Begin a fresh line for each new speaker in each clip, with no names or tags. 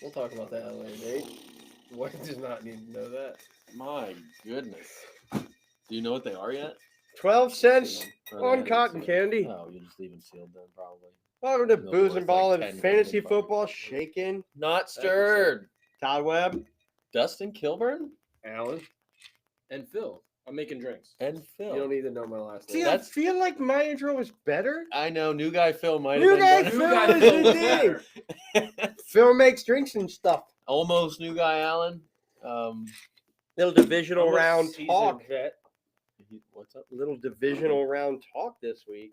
We'll talk about that at a later date. White does not need to know that.
My goodness. Do you know what they are yet?
12 cents
Or
on
they-
cotton candy.
Oh, you just leave them sealed then, probably.
Welcome to
They'll
Booze
worth
and Ball
like
and
10
Fantasy
grand.
Football Shaken.
Not stirred.
Todd Webb.
Dustin Kilburn
Alan,
And Phil, I'm making drinks.
and Phil.
you don't need to know my last
See,
name.
I
That's-
feel like my intro was better.
I know, new guy Phil might
New guy
have
Phil
been
guy
is
Phil was
the thing. Phil makes drinks and stuff.
Almost new guy Alan.
Little divisional
I'm a
round
seasoned
talk.
vet.
What's up?
Little divisional round talk this week.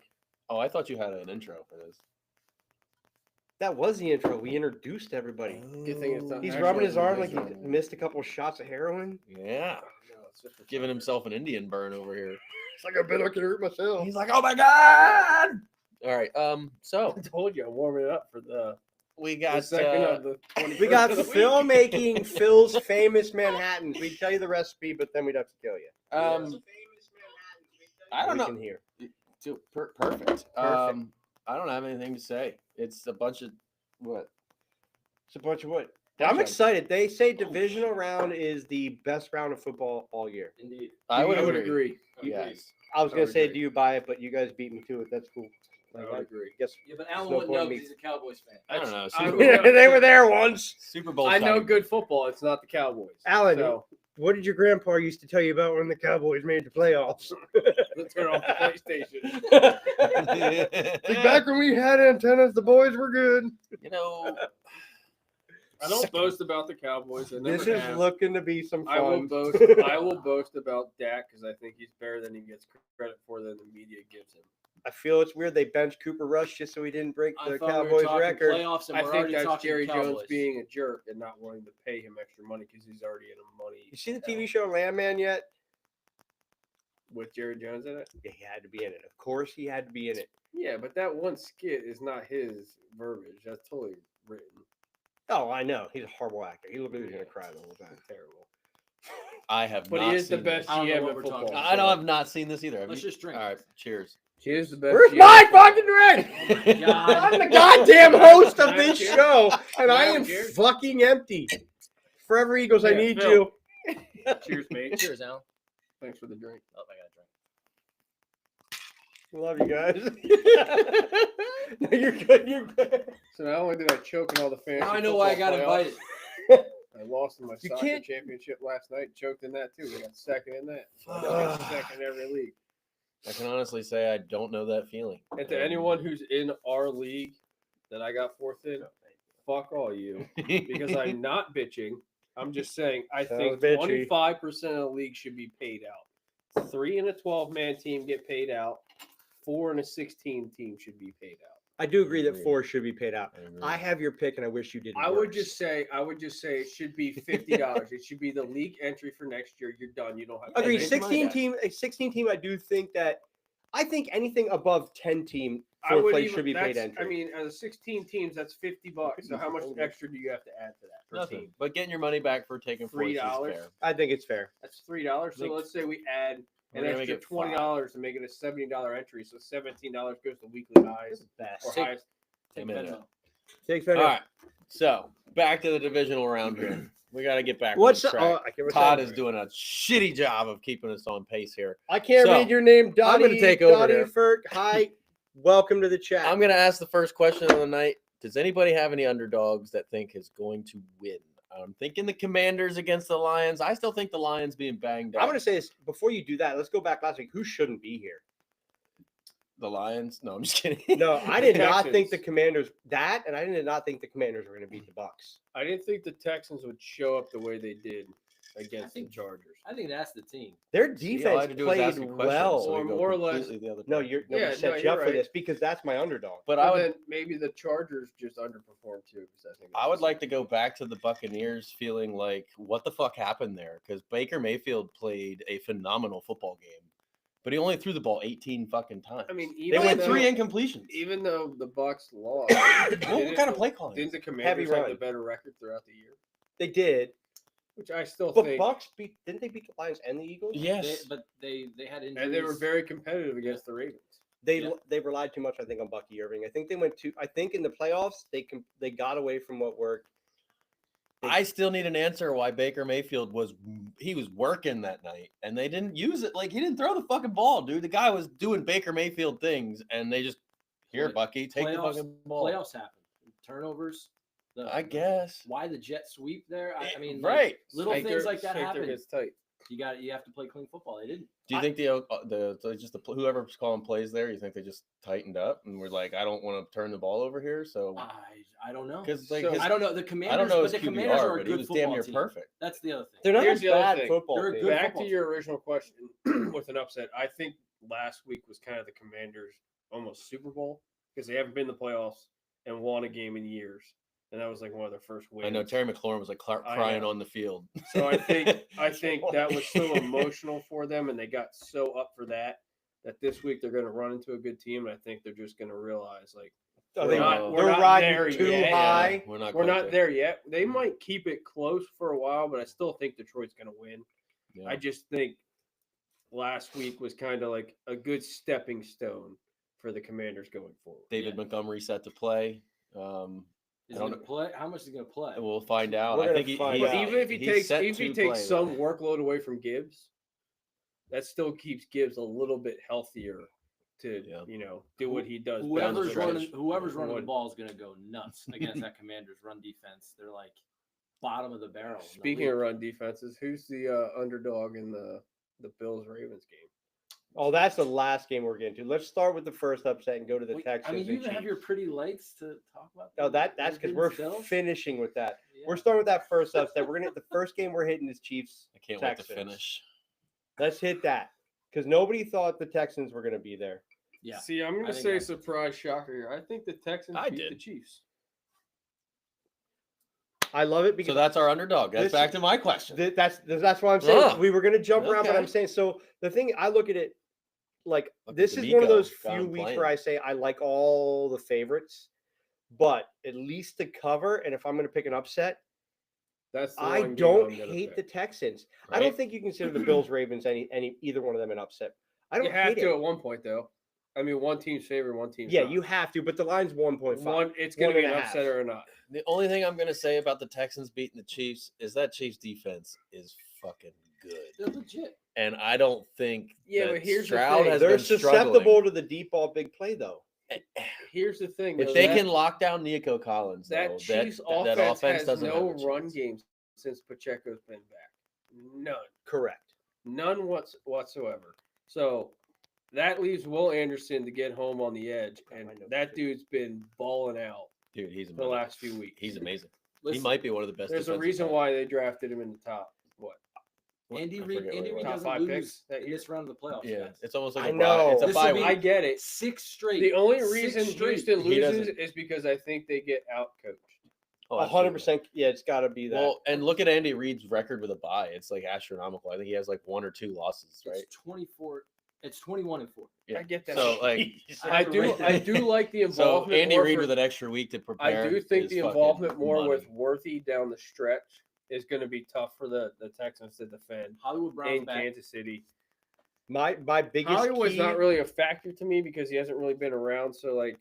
Oh, I thought you had an intro for this.
That was the intro. We introduced everybody.
Good thing it's not.
He's
actually
rubbing his
a
arm like he
divisional.
missed a couple shots of heroin.
Yeah.
No, it's just a
Giving himself an Indian burn over here.
It's like I bet I can hurt myself.
He's like, oh my God. All right. So
I told you I'm warming it up for the
we
the
got
second of the 21st
We got
of the
Phil
week.
making Phil's famous Manhattans. We'd tell you the recipe, but then we'd have to kill you.
I don't
We
know.
can hear.
Perfect. I don't have anything to say. It's a bunch of what?
It's a bunch of what?
Bunch
I'm
of-
excited. They say divisional round is the best round of football all year.
Indeed.
I would
I would
agree.
agree.
Yes.
I was
I
gonna
would
say,
agree.
do you buy it? But you guys beat me to it. That's cool.
I would agree.
Guess
Yeah, but Alan
no
wouldn't
point
know
in me-
because he's a Cowboys fan.
I don't know.
I
Super,
would-
they were there once.
Super Bowl.
I know
time.
good football. It's not the Cowboys.
Alan,
So
what did your grandpa used to tell you about when the Cowboys made the playoffs?
let's turn off the PlayStation.
Like, back when we had antennas, the boys were good.
You know,
I don't boast about the Cowboys. I never
This is
have.
looking to be some
I will
fun.
boast. I will boast about Dak because I think he's better than he gets credit for than the media gives him.
I feel it's weird they benched Cooper Rush just so he didn't break
I
the
thought we were
Cowboys
talking
record.
playoffs, and
I
we're
think
already
that's
talking
Jerry Jones
Cowboys.
being a jerk and not wanting to pay him extra money because he's already in a money.
You see the TV show Landman yet?
With Jerry Jones in it?
Yeah, he had to be in it. Of course, he had to be in it.
Yeah, but that one skit is not his verbiage. That's totally written.
Oh, I know. He's a horrible actor. He looked like he was gonna cry the whole time.
Terrible.
I have.
But
not
he is the
seen
best
this.
I don't know
GM
what
in
we're
football.
talking
I know
so-
I've not seen this either. Have
Let's
you?
just drink.
All right. Cheers.
He is the best.
Where's
GM
my
in football.
fucking drink?
God.
I'm the goddamn host of
Can I
this
cheers?
show, and I
Can I
am
cheers?
fucking empty. Forever Eagles, I
Yeah,
need
Phil.
you.
Cheers, mate.
Cheers, Alan.
Thanks for the drink.
Oh, I got a drink.
Love you guys. No, you're good. You're good.
So not only did I choke in all the fantasy
Now I know why I got
football playoffs,
invited.
I lost in my
You
soccer
can't-
championship last night. Choked in that too. We got second in that. So I
Ugh.
got second in every league.
I can honestly say I don't know that feeling.
And to anyone who's in our league that I got fourth in, fuck all you. Because I'm not bitching. I'm just saying I think
Sounds bitchy.
25% of the league should be paid out. 3 in a 12-man team get paid out. 4 in a 16 team should be paid out.
I do agree that
Agreed.
4 should be paid out.
agree.
I have your pick, and I wish you didn't.
I would just say it should be $50. It should be the league entry for next year. You're done. You don't have to
agree.
Hey,
pay.
make money,
16 team. I do think that. I think anything above 10 team
I
fourth
would
place
even,
should be paid
that's-
entry.
I mean, as 16 teams, that's $50. So how much extra do you have to add to that per
Nothing.
team?
But getting your money back for taking fourth is
$3.
fair.
I think it's fair.
That's $3. So
Think-
let's say we add
We're
an
gonna make
extra
it
$20 to make it a $70 entry. So $17 goes to weekly highs
Best.
or
Take-
highs.
Take
Amen to
Venmo.
Takes
All right. So back to the divisional round here. We got to get back.
What's
on track.
I can't
Todd is doing a shitty job of keeping us on pace here.
I can't
So,
read your name, Dottie.
I'm gonna take over
Dottie
here.
Ferk. Hi, welcome to the chat.
I'm going to ask the first question of the night. Does anybody have any underdogs that think is going to win? I'm thinking the Commanders against the Lions. I still think the Lions being banged up.
I'm going to say this before you do that. Let's go back last week. Who shouldn't be here?
The Lions? No, I'm just kidding.
No, I did not think
Texans.
the Commanders and I did not think the Commanders were going to beat the Bucks.
I didn't think the Texans would show up the way they did against the
think-
Chargers.
I think that's the team.
Their
See, all I
defense
had to do was ask
played
you questions,
well.
so we go
More or less-
completely the other
No,
way.
you're
Yeah,
we set
no,
you
you're
up for
right.
this because that's my underdog.
But
Well,
I would
then maybe the Chargers just underperformed too. Because
I would like to go back to the Buccaneers feeling like what the fuck happened there? Because Baker Mayfield played a phenomenal football game, but he only threw the ball 18 fucking times.
I mean,
they
even
went
though,
3 incompletions.
even though the Bucks lost,
What kind of play calling?
didn't the Commanders have
run.
the better record throughout the year?
They did,
Which I still
but
think,
Bucks didn't they beat the Lions and the Eagles?
Yes,
But they had injuries.
and they were very competitive against the Ravens.
Yeah.
They relied too much, I think, on Bucky Irving. I think they went to. I think in the playoffs they got away from what worked.
I still need an answer why Baker Mayfield was working that night and they didn't use it. Like he didn't throw the fucking ball, dude. The guy was doing Baker Mayfield things and they just here, Bucky, take the fucking ball.
Playoffs happen. Turnovers.
I guess.
Why the jet sweep there? I mean,
right.
Like, little things like that happen.
Gets tight.
You have to play clean football. They didn't.
Do you think whoever's calling plays there? You think they just tightened up and were like, I don't want to turn the ball over here, so
I don't know.
because
I don't know the Commanders.
I don't know
but
his
the Commanders
QBR,
are a
but he
good
was
football
damn near
team.
perfect.
That's the other thing.
They're not
Here's
a
the other
bad
thing.
football
They're a
team.
good
Back
football
to your original question with an upset. I think last week was kind of the Commanders' almost Super Bowl because they haven't been in the playoffs and won a game in years, and that was like one of their first wins.
I know Terry McLaurin was like crying on the field.
So I think that was so emotional for them, and they got so up for that this week they're going to run into a good team, and I think they're just going to realize like
They're
not
riding
there
too
yet.
high.
Yeah,
we're not there yet. They might keep it close for a while, but I still think Detroit's going to win.
Yeah.
I just think last week was kind of like a good stepping stone for the Commanders going forward.
David Montgomery set to play.
Is he going to play? How much is he going to play?
We'll find out.
We're
I
gonna
think
find
But
out.
even if he
he's set
takes
to play,
some
though.
workload away from Gibbs, that still keeps Gibbs a little bit healthier to do what he does.
Whoever's
down the
running,
stretch.
the ball is going to go nuts against that Commanders run defense. They're like bottom of the barrel. in the
Speaking of
league.
run defenses, who's the underdog in the Bills Ravens game?
Oh, that's the last game we're getting to. Let's start with the first upset and go to the
Wait,
Texans.
I mean, you
and
even have
Chiefs.
your pretty lights to talk about.
No, that's because we're
Bills?
finishing with that.
Yeah.
We're starting with that first upset. We're gonna hit the first game we're hitting is Chiefs.
I can't wait to
Texans.
finish.
Let's hit that because nobody thought the Texans were gonna be there.
Yeah.
See, I'm going
I
to
think
say
that's-
surprise shocker here. I think the Texans
I
beat
did.
the Chiefs.
I love it because
So that's our underdog. That's
This-
back to my question.
that's why I'm saying
Ugh.
we were gonna jump around, but
Okay.
I'm saying so. The thing I look at it like
Look at
this is one of
D'Amico,
those
got
few
him
weeks
playing.
where I say I like all the favorites, but at least to cover. And if I'm gonna pick an upset,
That's the
I
one game
don't
I'm gonna
hate the
pick.
Texans. I don't
Right?
think you consider the Bills Ravens any either one of them an upset. I don't
You have
hate
to
it.
at one point, though. I mean, one team's favored, one team's
Yeah,
not.
you have to, but the line's 1.5.
It's going to be an
1.5.
upset or not.
The only thing I'm going to say about the Texans beating the Chiefs is that Chiefs defense is fucking good.
They're legit.
And I don't think
Yeah,
that
but here's the
Stroud
thing.
has
They're
been
susceptible
struggling.
to the deep ball big play though.
Here's the thing.
If
though,
they
that-
can lock down Nico Collins,
that
though,
Chiefs
that
offense has
doesn't
no
have a
run
chance.
game since Pacheco's been back. None.
Correct.
None whatsoever. So that leaves Will Anderson to get home on the edge, and
I know
that
too.
dude's been balling out
Dude, he's
the
amazing.
last few weeks.
He's amazing.
Listen,
He might be one of the best.
There's a
defensive
reason
backs.
why they drafted him in the top.
Andy
I
Reid.
forget
Andy
what it
Reid
was.
Top
doesn't
5
lose
picks that
in
year.
this round of the playoffs.
Yeah,
guys.
it's almost like
I
a bye.
know.
It's a
This
bye
will be-
week.
I get it.
6 straight.
The only
6
reason
straight.
Houston
He
loses
doesn't-
is because I think they get outcoached.
Oh,
100%. Yeah, it's got to be that.
Well, and look at Andy Reid's record with a bye. It's like astronomical. I think he has like 1 or 2 losses, right?
It's 24. It's 21-4.
Yeah.
I get that.
So like,
I do like the
so
involvement.
Andy
more
Reid
for-
with an extra week to prepare.
I do think
is
the
fucking
involvement more
money.
with Worthy down the stretch is going to be tough for the Texans to defend
Hollywood Browns
in
back.
Kansas City.
my biggest
Hollywood's
key.
not really a factor to me because he hasn't really been around. So like,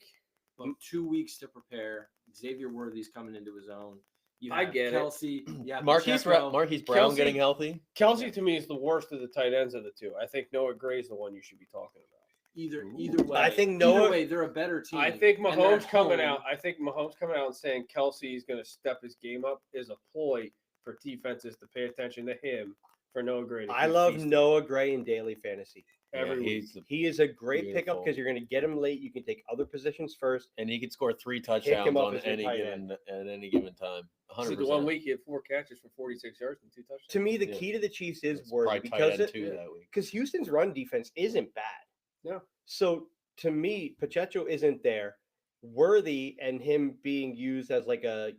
But 2 weeks to prepare. Xavier Worthy's coming into his own. You
I
have
get it.
Kelsey. Yeah,
Marquise Brown
Kelsey-
getting healthy.
Kelsey to me is the worst of the tight ends of the two. I think Noah Gray's the one you should be talking about.
Either
Ooh.
way,
I think
either
Noah-
way, they're a better team.
I think
and they're
Mahomes
at
coming
home.
out. I think Mahomes coming out and saying Kelsey's going to step his game up is a ploy for defenses to pay attention to him for Noah Gray. to
I
keep
love
feasting
Noah Gray in daily fantasy.
every week.
He is a great pickup
Beautiful.
because you're going to get him late. You can take other positions first.
and he could score 3
him
touchdowns
up
on
as your
any
tight
given at any given time.
See,
100%.
the 1 week he had 4 catches for 46 yards and 2 touchdowns.
To me, the
Yeah.
key to the Chiefs is
It's
Worthy
probably tight
because
end too that week.
because Houston's run defense isn't bad.
No.
So to me, Pacheco isn't there. Worthy and him being used as like a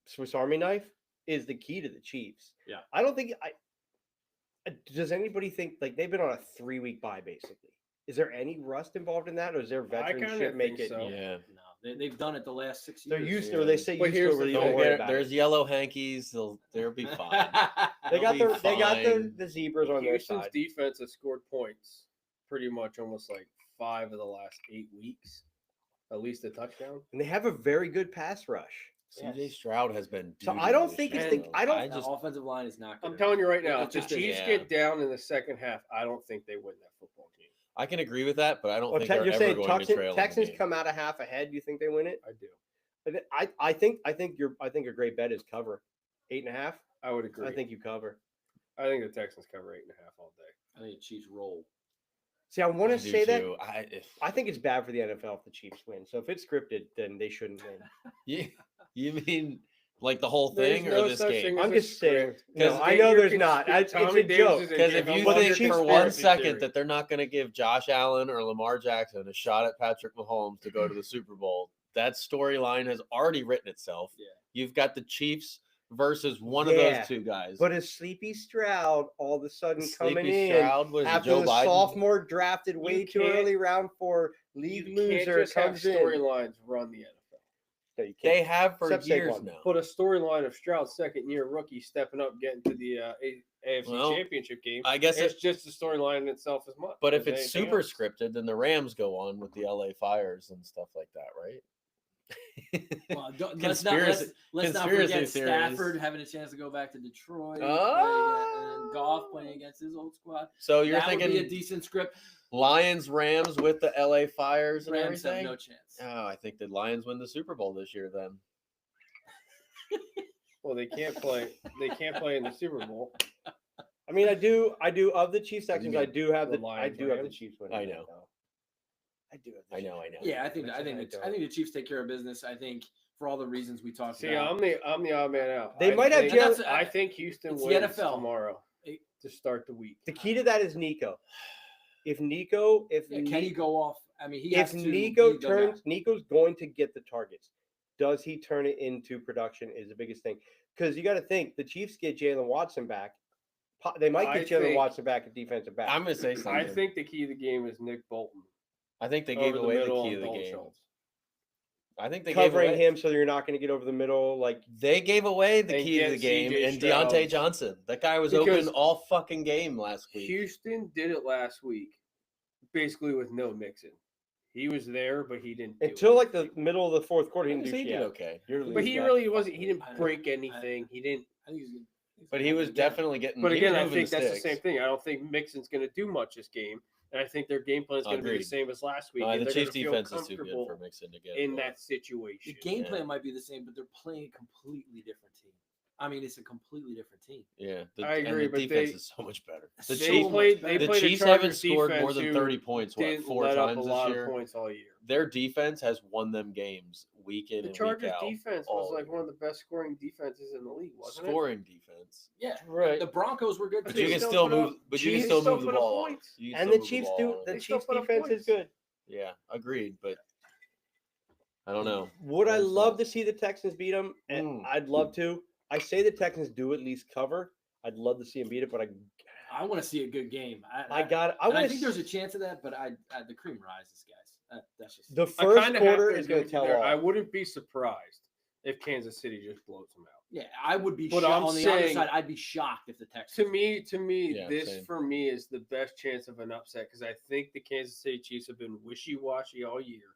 Swiss Army knife is the key to the Chiefs.
Yeah.
I don't think does anybody think like they've been on a 3-week bye basically? Is there any rust involved in that, or is their
I kinda
veteranship make
think
it?
so.
Yeah.
No, they've done it the last 6 years.
They're used to.
Yeah.
They say
But
used to.
here's
Where
the
you
thing.
don't worry about
There's
it.
yellow hankies. They'll be fine.
They got
They'll
the
be
they got
fine.
the zebras on their
Houston's
side.
defense has scored points pretty much almost like 5 of the last 8 weeks, at least a touchdown.
And they have a very good pass rush.
CJ Stroud has been.
So
doo-doo
I don't
this
think it's
year,
the-
though.
I don't-
I
The
just
offensive line is not good.
I'm telling you right now,
If
if the
the
Chiefs
yeah.
get down in the second half, I don't think they win that football game.
I can agree with that, but I don't
Well,
think they're
you're
ever
saying
going to trail in the
Texans
game.
come out a half ahead. You think they win it?
I do.
I think a great bet is cover 8.5.
I would agree.
I think you cover.
I think the Texans cover 8.5 all day.
I think the Chiefs roll.
See, I want to
do
say that.
too.
I think it's bad for the NFL if the Chiefs win. So if it's scripted, then they shouldn't win.
You mean like the whole
There's
thing
no
or this
such
game?
thing
I'm
as a
just saying.
script.
No,
'Cause
I know
Your
there's not. It's
Tommy
a
Davis
joke.
is
Because
a
if you
well,
think
Chiefs
for
fans-
1 second
theory.
that they're not going to give Josh Allen or Lamar Jackson a shot at Patrick Mahomes to go to the Super Bowl, that storyline has already written itself.
Yeah.
You've got the Chiefs versus one of
Yeah,
those two guys.
But is Sleepy Stroud all of a sudden coming
Sleepy
in
Stroud was
after
Joe
the
Biden.
sophomore drafted way too
can't-
early, round 4,
You
league
can't
loser
just have
comes in?
storylines run the NFL.
No, you
They
can't.
have for
Except
years
Saquon.
now.
But a storyline of Stroud's second-year rookie stepping up, getting to the AFC
Well,
Championship game.
I guess
It's just a storyline in itself as much.
But if
as
it's
anything
super
else.
scripted, then the Rams go on with the LA Fires and stuff like that, right?
Well, let's
Conspiracy-
not
conspiracy
forget
theories.
Stafford having a chance to go back to Detroit, and Goff playing against his old squad.
So you're
That would be a
thinking
decent script.
Lions, Rams with the LA Fires and
Rams have
everything?
no chance.
Oh, I think the Lions win the Super Bowl this year then.
Well, they can't play. They can't play in the Super Bowl.
I mean, I do of the Chiefs
What do you
Texans. I
mean?
do have
The
the I
Lions,
do have the
Rams?
Chiefs winning.
I
that,
know.
though. I do have the
I
Chiefs
know.
winning.
Yeah, I think
don't.
the Chiefs take care of business. I think for all the reasons we talked
See,
about.
I'm the odd man out.
They might have
think,
Jalen-
I think Houston
It's the
wins
NFL.
tomorrow
It-
to start the week.
The key to that is Nico. If
Can he go off? I mean, he has
if
to.
Nico
be the
turns,
guy.
Nico's going to get the targets. Does he turn it into production? Is the biggest thing, because you got to think the Chiefs get Jalen Watson back. They might
I
get Jalen
think-
Watson back at defensive back.
I'm going to say something.
I think the key of the game is Nick Bolton.
I think they
over
gave
the
away the
middle
key
and
of the
Dalton
game.
Schultz.
I think they
covering
gave away,
him so you're not going to get over the middle. Like
They gave away the
And
key to
get
the game
CJ
and Deontay
Stroud.
Johnson. That guy was
Because
open all fucking game last week.
Houston did it last week, basically with no Mixon. He was there, but he didn't. Do
until like the
anything.
middle of the fourth quarter, he
He
didn't do
did
shit.
okay.
But he really wasn't. He didn't break anything. He didn't.
I think he's good.
But he was definitely getting.
But
he
again,
was
I
moving
think that's the
sticks.
same thing. I don't think Mixon's going to do much this game, and I think their game plan is going to be the
Agreed.
same as last week.
The
and they're
Chiefs
gonna feel
defense is too good
comfortable
for Mixon to get
in
going.
that situation.
The game
Yeah.
plan might be the same, but they're playing a completely different team. I mean, it's a completely different team.
Yeah,
I
and
agree,
the
but
defense
they-
is so much better.
They
The
so
Chiefs,
much
played.
better.
They
the
played a
Chiefs haven't
Chargers
scored more
defense
than
who
30 points. What,
didn't
4
let up a
times
lot
this year?
of points all year.
Their defense has won them games week in
The
and
Chargers
week out.
defense was
all
like
year.
one of the best scoring defenses in the league, wasn't
Scoring defense.
Yeah,
Right.
the Broncos were good
But
too.
you
They
can
still
still
put
move.
up-
But you can
Chiefs
still
still
move the
put up
ball. on.
points.
You can
And
still
the
move
Chiefs
ball
do.
on.
The
They still
Chiefs
put up
defense is
points.
good.
Yeah, agreed. But I don't know.
Would I
That's
love
not-
to see the Texans beat them?
Mm.
I'd love to. I say the Texans do at least cover. I'd love to see them beat it, but
I want to see a good game.
I
I think there's a chance of that, but the cream rises, guys. That's just
the
I
first
kinda have
quarter
to
is
agree
going to
with you
tell
there.
all.
I wouldn't be surprised if Kansas City just blows them out.
yeah. I would be
But
shocked.
I'm
On the other
saying-
side, I'd be shocked if the Texans.
To me,
Yeah,
this
same.
for me is the best chance of an upset because I think the Kansas City Chiefs have been wishy-washy all year,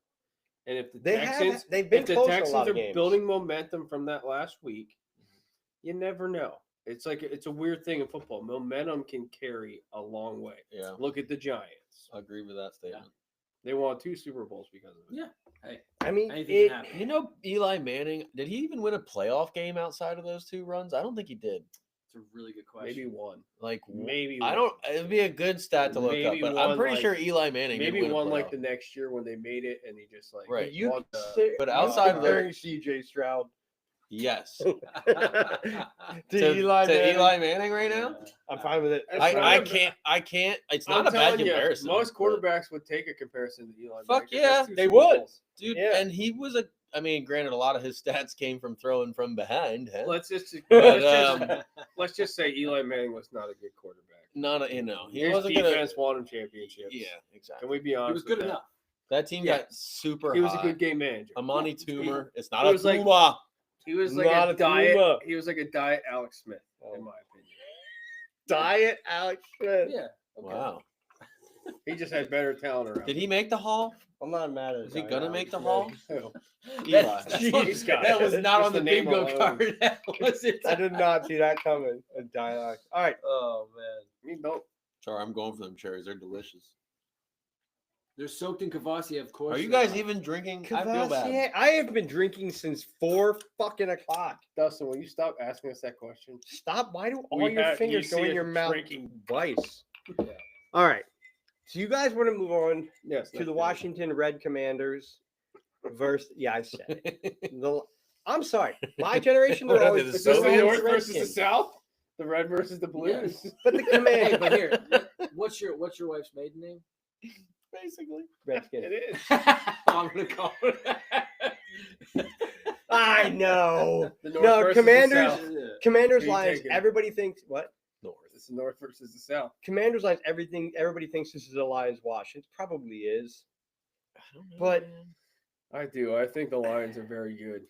and if the Texans,
they've been
if the
close in a
Texans
lot of
are
games.
building momentum from that last week, you never know. It's like it's a weird thing in football. Momentum can carry a long way.
Yeah,
Look at the Giants;
I agree with that statement.
they won 2 Super Bowls because of it.
Yeah. Hey,
I mean,
anything can happen.
You know, Eli Manning, did he even win a playoff game outside of those 2 runs? I don't think he did.
It's a really good question.
Maybe one.
Like,
Maybe
I
one.
don't. It'd be a good stat to look up,
Maybe
but I'm
one,
pretty
like-
sure Eli Manning didn't
Maybe
win a
one like
playoff.
the next year when they made it, and he just like
Right.
you
won
can
the-
say-
but
you're
outside of the-
comparing CJ Stroud
Yes,
to
to
Eli Manning.
Eli Manning right now.
I'm fine with it.
It's not
I
a-
can't. It's
I'm
not a bad
telling you,
comparison.
most
but-
quarterbacks would take a comparison to Eli.
Fuck
Manning 'cause
yeah,
that's 2
they
Super
would.
Bowls.
dude.
Yeah.
And he was a. I mean, granted, a lot of his stats came from throwing from behind. Huh?
Let's just
But,
let's just say Eli Manning was not a good quarterback.
Not a, he
His
wasn't
defense
gonna.
won him championships.
Yeah, exactly.
Can we be
He
honest?
was good
with that?
enough.
That team
Yeah.
got super.
He was
high.
a good game manager.
Amani
Yeah.
Toomer. It's not
he
a
was like-
Tuma.
He was like
Not
a
a
diet.
Tuma.
He was like a diet Alex Smith,
Oh.
in my opinion.
Diet Alex Smith.
Yeah. Okay.
Wow.
He just had better talent around.
Did he make the Hall?
I'm not mad at.
Is he
Zion
gonna make the
Alex.
Hall?
Eli.
That's
That
was not
Just
on the
the name
bingo
alone.
card. That was it.
I did not see that coming. A dialogue. All right.
Oh man,
You don't.
Sorry, I'm going for them cherries. They're delicious.
they're soaked in Kvassi, of course.
Are you
they
guys
are.
even drinking? I feel bad.
Cavassier, I have been drinking since 4 fucking o'clock.
Dustin, will you stop asking us that question?
Stop. Why do all
We
your
had-
fingers
you
go
see
in
us
your mouth?
drinking.
Twice.
Yeah.
All right. So you guys want to move on
Yes.
to
let's
the
do it.
Washington Red Commanders versus? Yeah, I said it. I'm sorry. My generation
What
were
are they,
always
the
Is this the
Soviets?
North versus the
Redskins.
South? The red versus the blue?
Yes.
But the
Hey,
Commanders,
but here, what's your wife's maiden name?
Basically.
Redskins.
It is.
I'm gonna call it.
I know.
The North
No,
versus
Commanders-
The South.
Commanders
Who you
Lions.
taking?
Everybody thinks what?
North.
It's the North versus the South.
Commanders Lions. Everybody thinks this is a Lions wash. It probably is.
I don't know,
But-
man.
I do. I think the Lions are very good.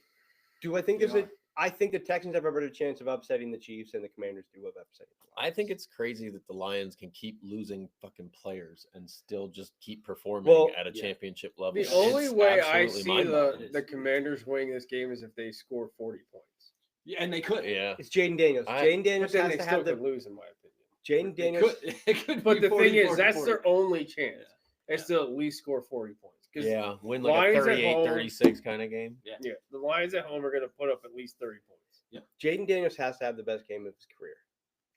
Do I think there's
Yeah.
a? I think the Texans have a better chance of upsetting the Chiefs, and the Commanders do of upsetting. The
I
Lions.
think it's crazy that the Lions can keep losing fucking players and still just keep performing
Well,
at a
yeah.
championship level.
The
It's
only way I
absolutely
see
mind-boggling.
the Commanders winning this game is if they score 40 points.
Yeah, and they could.
Yeah.
It's Jaden Daniels.
I-
Jaden
But
Daniels
then
has
they
to
still
have the.
could lose, in my opinion.
Jaden
It
Daniels.
could, it could
But
be
the
40,
thing is,
40,
that's
40.
their only chance.
Yeah.
Is to at least score 40 points. 'Cause
Yeah. Win like
Lions
a
at home-
38-36 kind of game.
yeah, the Lions at home are going to put up at least 30 points.
Jaden Daniels has to have the best game of his career.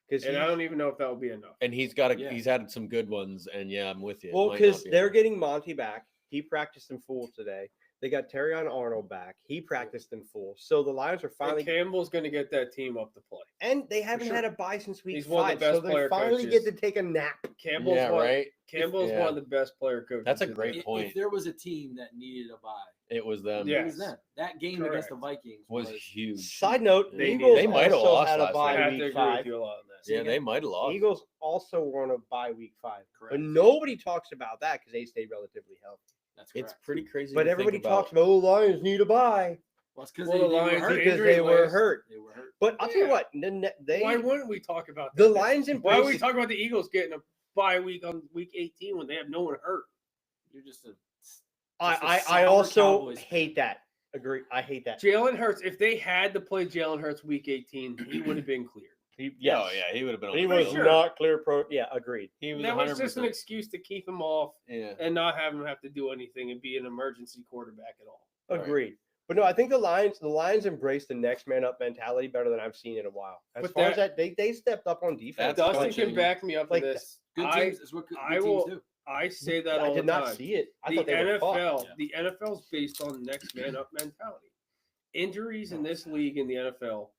Because
And I don't even know if that will be enough.
And he's got
Yeah.
he's had some good ones. And yeah, I'm with you. It
well,
might not
because
be
they're
enough.
getting Monty back. He practiced in full today. They got Terrion Arnold back. He practiced in full. So the Lions are
And
finally,
Campbell's going to get that team up to play.
and they haven't
sure.
had a bye since week
He's one of
5.
the best
So they
player
finally
coaches.
get to take a nap.
Campbell's
Yeah,
one,
right.
Campbell's
Yeah.
one of the best player coaches.
That's a
in
great
the-
point.
If there was a team that needed a bye,
It was them.
Yeah.
it was
Yes.
them. That game
Correct.
against the Vikings
Was huge.
Side note:
They
Eagles
need-
they might have
also
lost
had a
last
bye
I
night.
have to
week
agree
5.
with you a lot on that.
Yeah, they might have lost.
Eagles also were on a bye week 5, but
Correct.
nobody talks about that because they stayed relatively healthy.
That's correct.
It's pretty crazy.
But
to
everybody
think about.
talks about, oh, Lions need a bye
Well, it's because
Well,
they,
the
they were
Lions
hurt.
did-
because
injury
they were
list.
hurt.
They were hurt.
But I'll tell you
Yeah.
what, they
Why wouldn't we talk about
the
that?
Lions
Why would we
embraced.
talk about the Eagles getting a bye week on week 18 when they have no one hurt?
You're just a.
I
somber
also
Cowboys fan.
hate that. Agree. I hate that.
Jalen Hurts, if they had to play Jalen Hurts week 18, he would have been cleared.
Yes.
Oh yeah, he would have been. On
He
the
was
field.
sure.
not clear pro. Yeah, agreed.
He was
That was just an
100%.
excuse to keep him off
Yeah.
and not have him have to do anything and be an emergency quarterback at all.
Right.
Agreed. But no, I think the Lions embraced the next man up mentality better than I've seen in a while. As
But
far as that, they stepped up on defense.
That's
Dustin
funny.
can back me up
Like
on this.
Good
I,
teams is what good
I
teams
will-
do.
I say that all
I did
the
not
time.
see it. I
The
thought they were fucked.
NFL,
Yeah.
the NFL is based on next man up mentality. Injuries in this league in the NFL,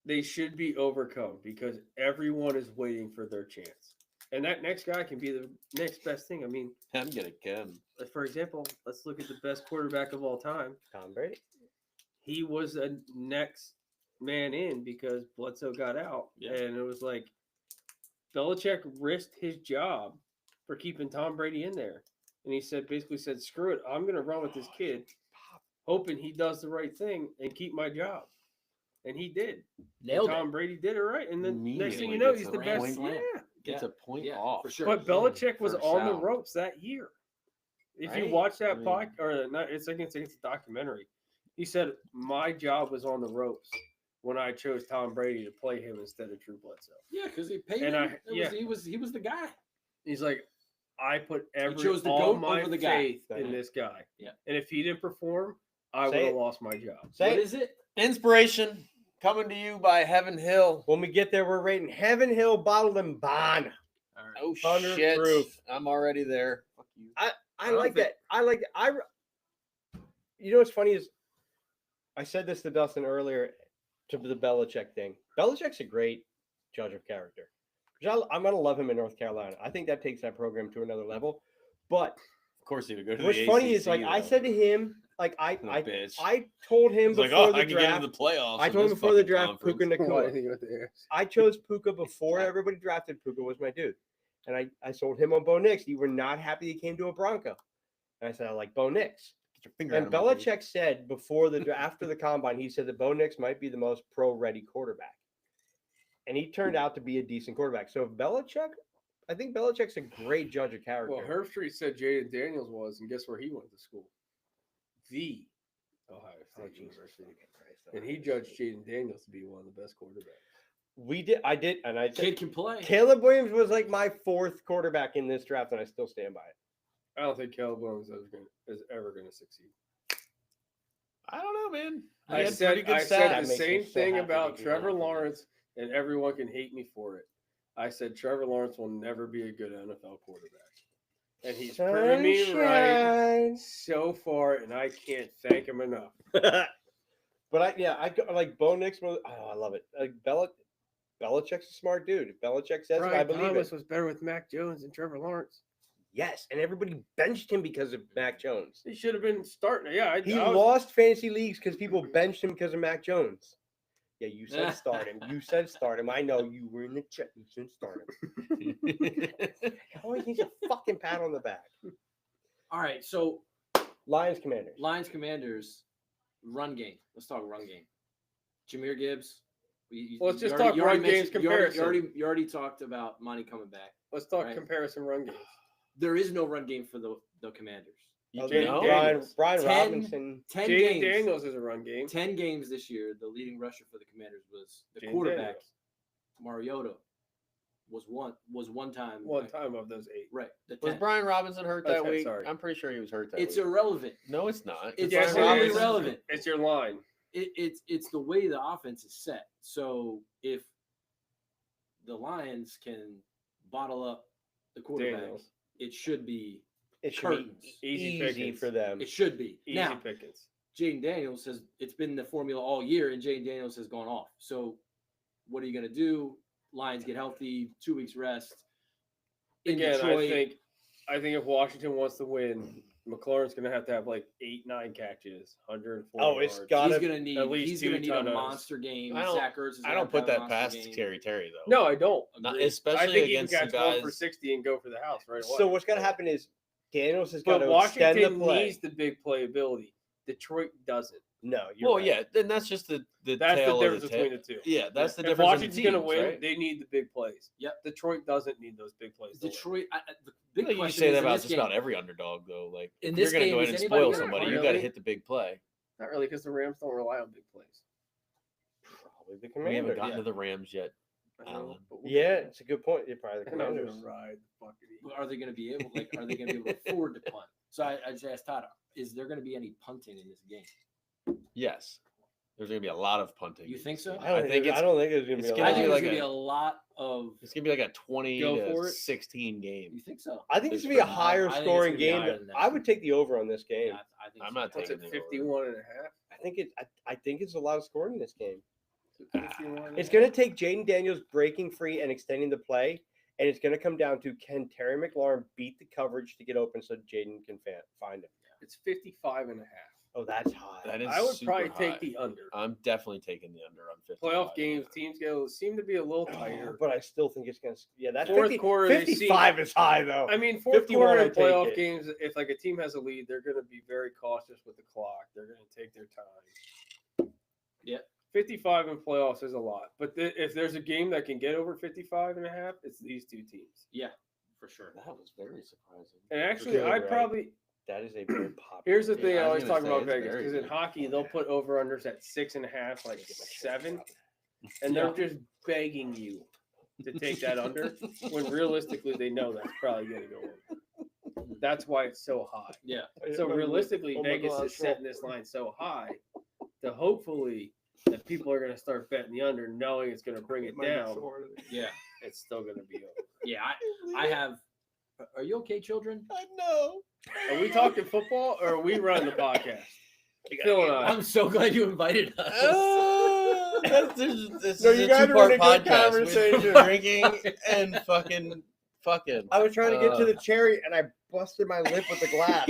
they should be overcome because everyone is waiting for their chance. And that next guy can be the next best thing. I mean,
I'm gonna Ken.
for example, let's look at the best quarterback of all time.
Tom Brady.
He was a next man in because Bledsoe got out.
Yeah.
And it was like Belichick risked his job for keeping Tom Brady in there. And he basically said, screw it, I'm gonna run with this kid, hoping he does the right thing and keep my job. And he did.
Nailed
Tom
it.
Brady did it right. And then next thing
Immediately
you know,
gets
he's
a
the best.
point.
Yeah.
Gets
Yeah.
a point
Yeah,
off.
for sure.
But Belichick was
First
on the
down.
ropes that year. If you
Right?
watch that
I mean-
or not, it's a documentary. He said my job was on the ropes when I chose Tom Brady to play him instead of Drew Bledsoe.
Yeah, because he paid
And
him.
yeah.
He was the guy.
He's like, I put
chose the
all
GOAT
my
over the guy.
faith in
Yeah.
this guy.
Yeah.
And if he didn't perform, I
Say
would have
it.
lost my job.
Say
What
it.
is it?
Inspiration coming to you by Heaven Hill.
When we get there, we're rating Heaven Hill bottled and bond.
All right.
Oh
100
shit!
proof.
I'm already there. Fuck you.
I
don't
like
think-
that. I like that. You know what's funny is I said this to Dustin earlier to the Belichick thing. Belichick's a great judge of character. I'm gonna love him in North Carolina. I think that takes that program to another level. But
Of course, he would go to
what's
the
funny is
ACC,
like I
though.
said to him, like
What a bitch.
I told him
He's like,
before
oh,
the
I can get
draft.
into the playoffs.
I
in
told him
this
before the
fucking
draft,
conference.
Puka
Why
Nakua.
did he go there?
I chose Puka before everybody drafted Puka was my dude. And I sold him on Bo Nix. You were not happy he came to a Bronco. And I said, I like Bo Nix.
Get your finger
And
out of my face.
Belichick said before after the combine, he said that Bo Nix might be the most pro-ready quarterback. And he turned out to be a decent quarterback. So if Belichick I think Belichick's a great judge of character.
Well, Herb Street said Jaden Daniels was, and guess where he went to school? The Ohio State University. And he judged Jaden Daniels to be one of the best quarterbacks.
I did, and I
Kid
said
can play.
Caleb Williams was like my 4th quarterback in this draft, and I still stand by it.
I don't think Caleb Williams is ever going to succeed.
I don't know, man.
I
had
said
pretty good
the
That makes me
same
so
thing
happy
about
to hear
Trevor
that.
Lawrence, and everyone can hate me for it. I said Trevor Lawrence will never be a good NFL quarterback. And he's proven me right so far, and I can't thank him enough.
But I like Bo Nix. Oh, I love it. Like Belichick's a smart dude. If Belichick says it, I believe
Thomas
it.
was better with Mac Jones than Trevor Lawrence.
Yes, and everybody benched him because of Mac Jones.
He should have been starting. Yeah,
He lost fantasy leagues because people benched him because of Mac Jones. Yeah, you said start him. You said start him. I know you were in the chat. You said start him. He always needs a fucking pat on the back.
All right, so
Lions Commanders.
Lions Commanders run game. Let's talk run game. Jameer Gibbs.
Let's just talk run games comparison.
You already talked about Monty coming back.
Let's talk
Right.
comparison run games.
There is no run game for the Commanders.
Okay,
Jaden
Brian
Daniels.
10
Robinson. 10
Jaden
games.
Daniels is a run game.
10 games this year. The leading rusher for the Commanders was the
Jaden
quarterback.
Daniels.
Mariota was one time.
One time of those 8.
Right. The
Was
10.
Brian Robinson hurt that
Okay,
week?
sorry.
I'm pretty sure he was hurt that
It's
week.
irrelevant.
No, it's not.
It's
Yes, it
really
is.
relevant.
It's your line.
It's the way the offense is set. So if the Lions can bottle up the quarterback,
Daniels.
it should be
It should
curtains.
be
Easy
easy
pickings.
for them.
It should be.
Easy
Now,
pickings.
Jaden Daniels has it's been the formula all year, and Jaden Daniels has gone off. So what are you going to do? Lions get healthy, 2 weeks rest. In
Again,
Detroit,
I think if Washington wants to win, McLaurin's going to have like 8-9 catches, 140
Oh, it's
yards.
got-
he's going to need
at least
he's going to
2
need a
touchdowns.
monster game.
I don't-
Zach Ertz is
I
gonna
don't put
have a
that
monster
past
game.
Terry Terry though.
No, I don't.
Not,
Agreed.
especially
I think he can
against the
catch 12
guys.
for 60 and go for the house right away.
So what's going to happen is Daniels has got
But
to extend the
Washington
play.
needs the big playability. Detroit doesn't.
No, you're
Well,
right.
yeah, then that's just the
That's
tail
the
of
difference
the
between
tail.
the two.
Yeah, that's the
If
difference.
Washington's
in
going
teams,
to win,
right?
they need the big plays.
Yep.
Detroit doesn't need those big plays. to win.
Detroit. The big
Well, you
question
say
is
that
in
about
this
just
game,
about every underdog, though. Like,
In
if
this
you're going to
game,
go in
is
and
anybody
spoil
gonna
somebody,
really?
you got to hit the big play.
Not really, because the Rams don't rely on big plays.
Probably the
We
Commanders.
haven't gotten
yeah.
to the Rams yet.
I know,
Alan.
but we'll
Yeah,
get
it's a good point. They're probably the
there. And I'm
Commanders.
going to ride the fucking Eagles.
But are they going to be able? Like, are they going to be able to afford to punt? So I just asked Todd, is there going to be any punting in this game?
Yes, there's going to be a lot of punting.
You think so?
I don't think there's going to
it's
be a
gonna
I
lot.
think
be
there's
like
going to be
a-
a lot of.
It's going to be like a 20
Go for
to
it.
16 game.
You think so?
I think it's
It's
going to be a
pretty
high.
higher
I think it's
scoring
gonna be
game.
higher than that.
I would take the over on this game.
Yeah, I think
I'm
so.
not
What's
taking
it,
the over.
51 and a half?
I think it's a lot of scoring in this game.
Is it 51 and a
It's
half?
going to take Jaden Daniels breaking free and extending the play, and it's going to come down to can Terry McLaurin beat the coverage to get open so Jaden can find him.
It's 55 and a half.
Oh, that's high.
That is
I would
super
probably
high.
take the under.
I'm definitely taking the under on 50.
Playoff games, teams seem to be a little
Oh,
tighter.
but I still think it's going to. Yeah, that's
Fourth
50,
quarter, they
55 is high though.
I mean, fourth
51,
quarter
I
in
take
playoff
it.
games, if like a team has a lead, they're going to be very cautious with the clock. They're going to take their time.
Yeah.
55 in playoffs is a lot. But if there's a game that can get over 55 and a half, it's these two teams.
Yeah, for sure.
That was very surprising.
And actually,
Good,
I'd
right?
probably
That is a very popular.
here's the
game.
thing I
I was
always
gonna
talk
say,
about
it's
Vegas
very
because in
good.
hockey they'll put over unders at 6.5, like 7, and
Yeah.
they're just begging you to take that under when realistically they know that's probably going to go over. That's why it's so high.
Yeah.
So realistically,
Oh my
Vegas
God,
is setting this line so high to hopefully that people are going to start betting the under, knowing it's going to bring it down.
Yeah.
It's still going to be over.
Yeah. I have. Are you okay, children?
I know.
Are we talking football or are we running the podcast? Phil and I.
I'm so glad you invited us.
This
No,
is
you
a
guys are
two-part
in a good
podcast
conversation.
with drinking and fucking.
I was trying to get to the cherry and I busted my lip with the glass.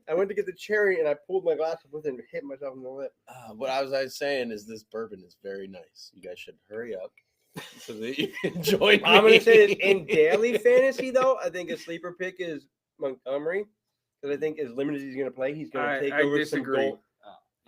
I went to get the cherry and I pulled my glass up with it and hit myself in the lip.
What I was saying is this bourbon is very nice. You guys should hurry up so that you can join me.
I'm going to say this in daily fantasy, though. I think a sleeper pick is Montgomery because I think as limited as he's going to play, he's going to take over some goal.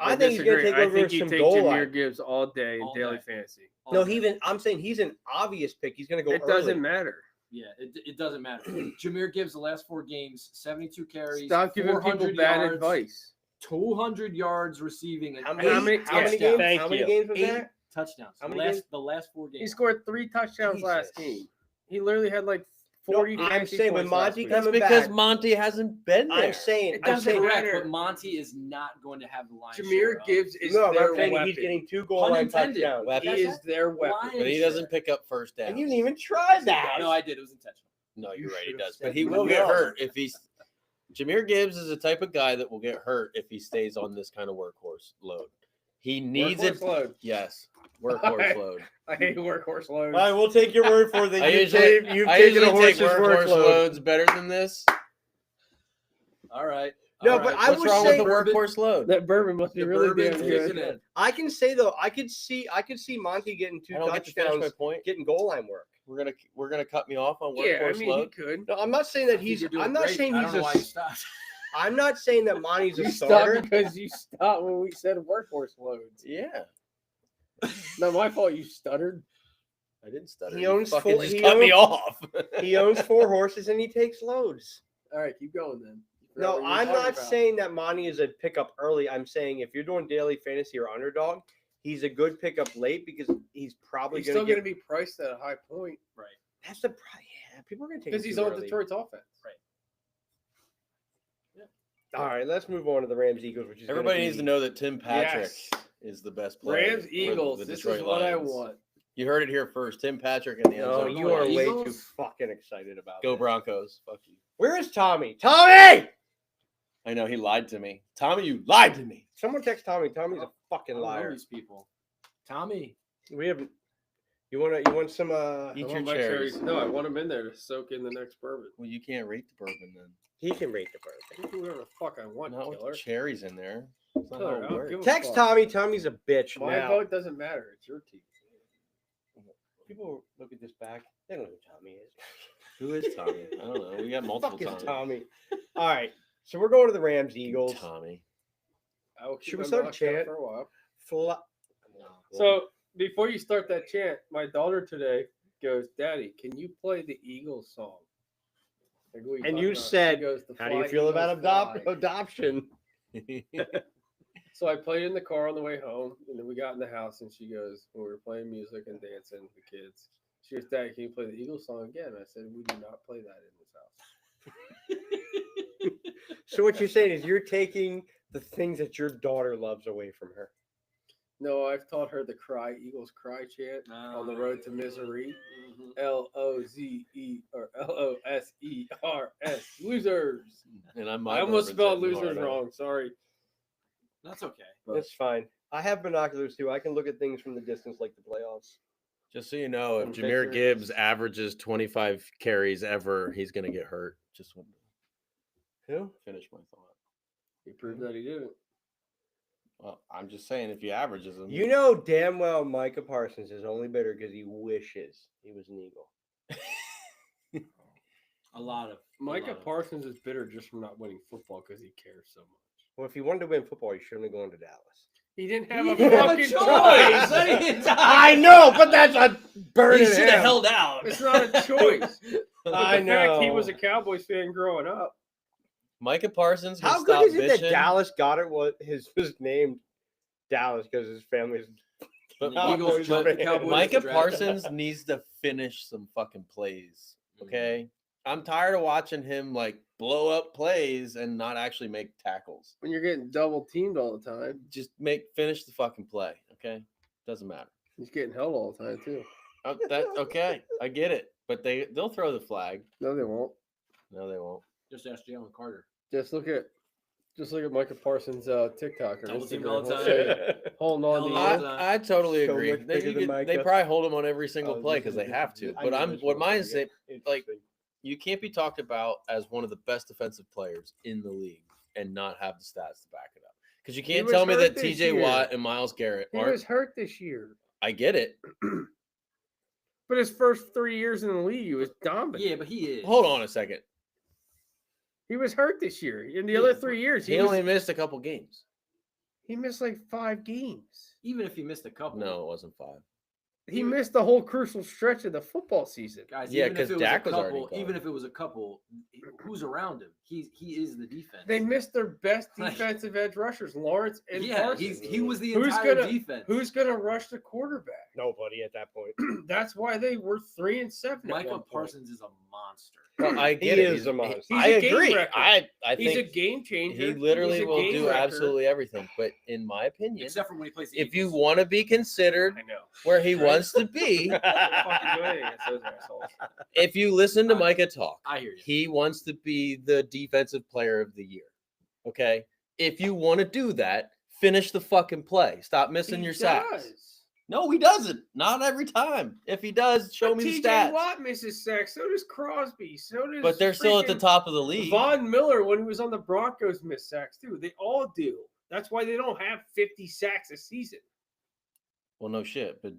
I think he's going to take
I
over
think you
some
take
goal
Jahmyr
line.
Gibbs all day in
All
daily
day.
fantasy.
No, I'm saying he's an obvious pick. He's going to go
It
early.
doesn't matter.
Yeah, it doesn't matter. Jameer Gibbs, the last 4 games, 72 carries,
Stop giving people
400
bad
yards,
advice.
200 yards receiving, and
How
8
many games?
Thank
How many
you.
games was
8
that?
touchdowns.
How
The
many
last, the last 4 games.
He scored 3 touchdowns last
Jesus.
game. He literally had like
No,
40
I'm
fantasy
saying when
points last
Monty
week.
That's
coming
because
back.
Monty hasn't been there.
I'm saying,
It
I'm
doesn't
saying,
matter.
Correct, but Monty is not going to have the line.
Jameer Gibbs is
no,
their
I'm saying
weapon.
he's getting 2 goal
Pun
line
intended.
touchdowns.
Weapon.
He is their weapon.
Lions.
But he doesn't pick up first down.
And you didn't even try that.
No, I did. It was intentional.
No,
You
you're right. He
should've
does,
said
but he
no.
will get
No.
hurt if he's. Jameer Gibbs is the type of guy that will get hurt if he stays on this kind of workhorse load. He needs
Workhorse
it.
load.
Yes, workhorse load.
I hate workhorse loads.
All right, we'll take your word for it. That
I
you've
usually,
you've
I
taken a
usually take
horse's
workhorse
workload.
loads better than this.
All right.
No,
all
but
right.
I
What's
would
wrong
say-
with the workhorse load?
That bourbon must be
The
really
bourbon's
damn
kicking
good.
in.
I can say though, I could see Monty getting 2
I don't get to finish my
touchdowns,
point.
getting goal line work.
We're gonna cut me off on workhorse
Yeah, I mean,
load.
he could.
No, I'm not saying that
I think
he's.
you're doing
I'm not
great.
saying
I
he's
don't know
a.
why you stopped.
I'm not saying that Monty's a
You
starter.
stopped because you stopped when we said workhorse loads.
Yeah,
Not my fault. You stuttered.
I didn't stutter.
He
You
owns
fucking
four-
just
he
cut me
owns-
off.
He owns 4 horses and he takes loads.
All right, keep going then. You forgot
No,
what you were
I'm
talking
not
about.
saying that Monty is a pickup early. I'm saying if you're doing daily fantasy or underdog, he's a good pickup late because he's probably
he's
going
still
to
going
get.
to be priced at a high point
That's the yeah. People are going to take
because
him
he's
too
on
early.
Detroit's offense.
All right, let's move on to the Rams Eagles, which is
Everybody
gonna
needs
be-
to know that Tim Patrick
Yes.
is the best player.
Rams
for
Eagles.
the
This is
Detroit
what I
Lions.
want.
You heard it here first. Tim Patrick in the end
No,
zone.
you are way too
Eagles?
fucking excited about
Go
this.
Broncos. Fuck you.
Where is Tommy? Tommy!
I know he lied to me. Tommy, you lied to me.
Someone text Tommy. Tommy's a
I
fucking
don't know
liar.
these people. Tommy.
We haven't. You want some?
Eat
I
your
want my
cherries.
No, I want them in there to soak in the next bourbon.
Well, you can't rate the bourbon then.
He can rate the bourbon.
You can do whatever the fuck I want,
Not with
killer.
the cherries in there. That's not
Killer, I
how it
don't
works.
give a
Text
fuck.
Tommy. Tommy's a bitch.
My
now.
vote doesn't matter. It's your team.
People look at this back. They don't know who Tommy is.
Who is Tommy? I don't know. We got multiple
Fuck is
Tommy.
Tommy. All right, so we're going to the Rams Eagles.
Tommy.
I will keep
Should we
my
start a
mouth shut
chant?
for a while.
Fla-
So before you start that chant, my daughter today goes, "Daddy, can you play the Eagles song?" I go, "What are
And
talking
you
about?" She
said,
goes, "The
how do you
fly
feel about
Eagles fly."
adoption?
So I played in the car on the way home, and then we got in the house, and she goes, when we were playing music and dancing with the kids, she goes, "Daddy, can you play the Eagles song again?" I said, "We do not play that in this house."
So what you're saying is you're taking the things that your daughter loves away from her.
No, I've taught her the cry Eagles cry chant on the road to misery. LOZE or LOSERS losers.
And
I almost spelled losers wrong. Sorry.
That's okay.
That's fine. I have binoculars too. I can look at things from the distance like the playoffs.
Just so you know, if
From
Jameer
pictures.
Gibbs averages 25 carries ever, he's going to get hurt. Just want to
Who?
finish my thought.
He proved that he didn't.
Well, I'm just saying, if he averages them,
You know damn well Micah Parsons is only bitter because he wishes he was an Eagle.
A lot of
Micah Parsons is bitter just from not winning football because he cares so much.
Well, if he wanted to win football, he shouldn't have gone to Dallas.
He didn't have
He
a
didn't have a
fucking
choice.
choice.
I know, but that's a burden.
He should have held out.
It's not a choice. But
I
the fact he
know.
was a Cowboys fan growing up.
Micah Parsons
How
can
good
stop
is it that
bitching,
Dallas got it? Was named Dallas because his family's.
but
The Eagles
Cowboys
jumped the
fan.
Cowboys
Micah
draft.
Parsons needs to finish some fucking plays. Okay, I'm tired of watching him like blow up plays and not actually make tackles.
When you're getting double teamed all the time,
Just finish the fucking play. Okay, doesn't matter.
he's getting held all the time too.
Okay, I get it, but they'll throw the flag.
No, they won't.
No, they won't.
Just ask Jalen Carter.
Just look at Micah Parsons' TikTok or
Double teamed
Instagram.
all the
He'll
time.
say, holding on to
Hell
you.
no.
I totally
So
agree.
much bigger than
They
Micah.
probably hold him on every single
Oh,
play
this
because
is
they have to.
I
But
knew this
what
was
mine's
gonna
saying,
get
like,
interesting.
you can't be talked about as one of the best defensive players in the league and not have the stats to back it up. Because you can't
was
tell me
hurt
that
this
TJ
year.
Watt and Myles Garrett
He
aren't.
was hurt this year.
I get it.
But his first 3 years in the league, he was dominant.
Yeah, but he is.
Hold on a second.
He was hurt this year. In the
Yeah,
other
but
3 years,
He only missed a couple games.
he missed like 5 games.
Even if he missed a couple.
No, it wasn't 5.
He missed the whole crucial stretch of the football season.
Guys,
Yeah,
even if
'cause
it was
Dak
a
was already
couple,
gone.
even if it was a couple, who's around him? He is the defense.
They missed their best
Like-
defensive edge rushers, Lawrence and Parsons.
he was the
Who's
entire
gonna-
defense.
Who's going to rush the quarterback?
Nobody at that point.
That's why they were 3-7. at
Micah
one point.
Parsons is a monster.
Well, I
He
get it.
is a monster.
He's
I
a game
agree.
wrecker.
I
He's a
think
game changer.
he literally
He's a
will
game
do
wrecker.
absolutely everything. But in my opinion,
Except for when he plays the
if you
Eagles.
want to be considered
I know.
where he
Right.
wants to be,
Don't fucking do anything against those assholes.
if you listen to Micah talk,
I hear you.
he wants to be the defensive player of the year. Okay? If you want to do that, finish the fucking play. Stop missing
He
your sacks.
does.
No, he doesn't. Not every time. If he does, show
But
me the
TJ
stats.
Watt misses sacks. So does Crosby. So does.
But they're still at the
freaking
top of the league.
Von Miller, when he was on the Broncos, missed sacks too. They all do. That's why they don't have 50 sacks a season.
Well, no shit. But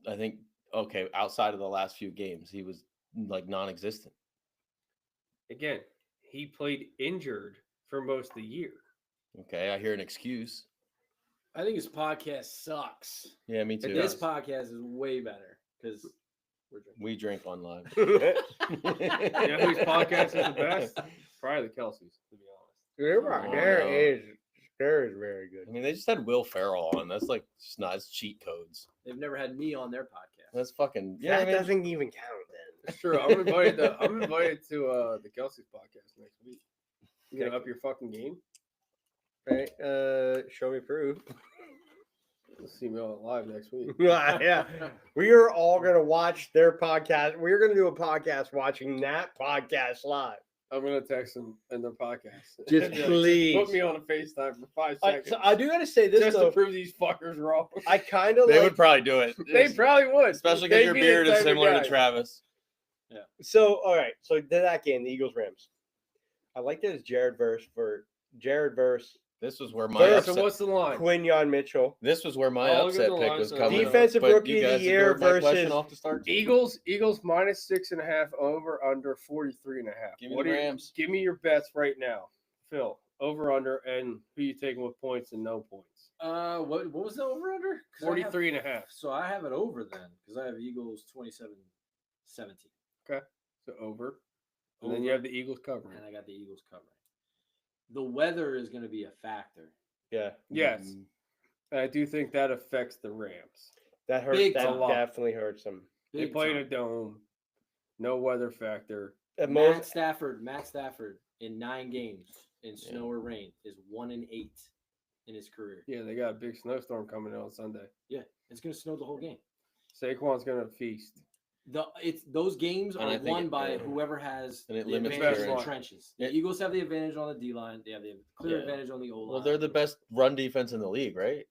I think, okay, outside of the last few games, he was like non-existent.
Again, he played injured for most of the year.
Okay, I hear an excuse.
I think his podcast sucks.
Yeah, me too.
This podcast is way better because we're drinking.
We drink on live.
You know whose podcast is the best? Probably the Kelseys, to be honest.
There is very good.
I mean, they just had Will Ferrell on. That's like just not. It's cheat codes.
They've never had me on their podcast.
That's fucking.
Yeah,
Yeah, I mean,
doesn't even count then.
It's true. I'm invited to the Kelsey's podcast next week. You gonna
Okay.
up your fucking game?
Right? Show me proof.
We'll see me on live next week.
Yeah. We are all gonna watch their podcast. We're gonna do a podcast watching that podcast live.
I'm gonna text them in their podcast.
Just please.
put me on a FaceTime for 5 seconds.
So I do gotta say this
just
though.
to prove these fuckers wrong.
I kind of
they
like.
would probably do it.
They probably would,
Especially
They'd
because your
be the
beard
type
is
of
similar to
guys.
Travis.
So all right. So that game, the Eagles Rams. I like that as Jared verse.
This was where my
First,
So
upset,
what's the line?
Quinyon Mitchell.
This was where my
I'll look at
upset
the
pick
lines
was
on
coming.
the-
Defensive
But
rookie
you
of the
guys
year
ignored my question
versus-
off the start.
Eagles minus 6.5 over under 43.5.
Give me
What
the
are you-
Rams.
Give me your bets right now, Phil. Over under and who you taking with points and no points.
What was the over under?
43.5.
So I have it over then because I have Eagles 27-17.
So over. And then you
Over.
have the Eagles covering.
And I got the Eagles covering. The weather is going to be a factor.
Yeah,
Yes.
Mm,
And I do think that affects the Rams.
that hurts.
Big
That
time.
definitely hurts them.
They
Big
play in a
time.
dome. No weather factor.
At
Matt
most,
Stafford in 9 games in snow or rain is 1-8 in his career.
Yeah, they got a big snowstorm coming in on Sunday.
Yeah, it's going to snow the whole game.
Saquon's gonna feast.
Those games
And I
are
think
won
it-
by whoever has
and it
the
limits
advantage
their-
in the trenches. The
Yeah.
Eagles have the advantage on the D line. They have the clear
Yeah.
advantage on the O line.
Well, they're the best run defense in the league, right?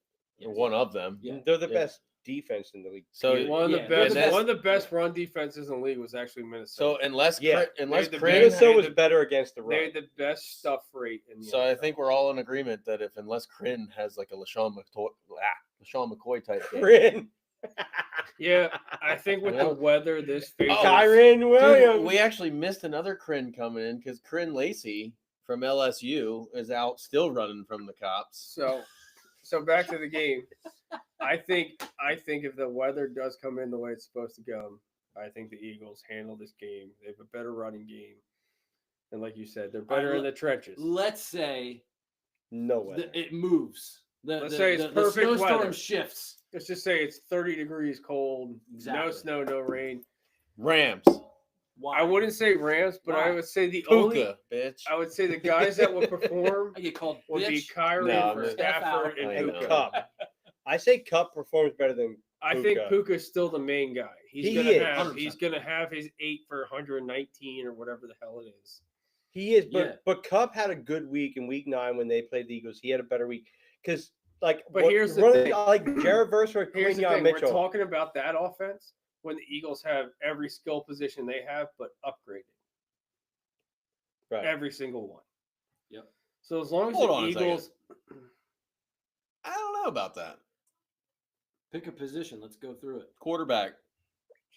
Or
Yes.
one of them.
Yeah.
they're the
Yeah.
best defense in the league.
So
period.
One of the
Yeah,
best.
and that's-
One of the best run defenses in the league was actually Minnesota.
So unless
Yeah.
unless
They're the
Crin,
best.
Minnesota was
the-
better against the
they
run.
had the best stuff rate in the
so I
NFL.
think we're all in agreement that if unless Crin has like a LaShawn McCoy type game,
Corinne.
Yeah, I think with the
Yeah.
weather, this favors.
Kyron
Dude,
Williams.
we actually missed another Crin coming in because Crin Lacey from LSU is out still running from the cops.
So back to the game. I think if the weather does come in the way it's supposed to go, I think the Eagles handle this game. They have a better running game, and like you said, they're better in the trenches.
Let's say
No way.
it moves.
Let's say it's
the
perfect
snowstorm
weather.
shifts.
Let's just say it's 30 degrees cold, no
Exactly.
snow, no rain.
Rams,
Why?
I wouldn't say Rams, but I
Why?
would say the only.
Puka, bitch.
I would say the guys that would perform
I get called
would be
bitch.
Kyrie,
No, but-
Stafford,
I
and
know.
Puka.
Cup. I say Cup performs better than
I think
Puka.
Puka's still the main guy.
He
He's
is,
gonna have
100%.
he's gonna have his 8 for 119 or whatever the hell it is.
he is.
Yeah.
But Cup had a good week in Week 9 when they played the Eagles. He had a better week because
But here's the thing.
like Jared Verse or
Here's the
Quinyon
thing:
Mitchell.
we're talking about that offense when the Eagles have every skill position they have, but upgraded
Right.
every single one.
Yep.
So as long as
Hold
the
on a second.
Eagles,
I don't know about that.
Pick a position. Let's go through it.
Quarterback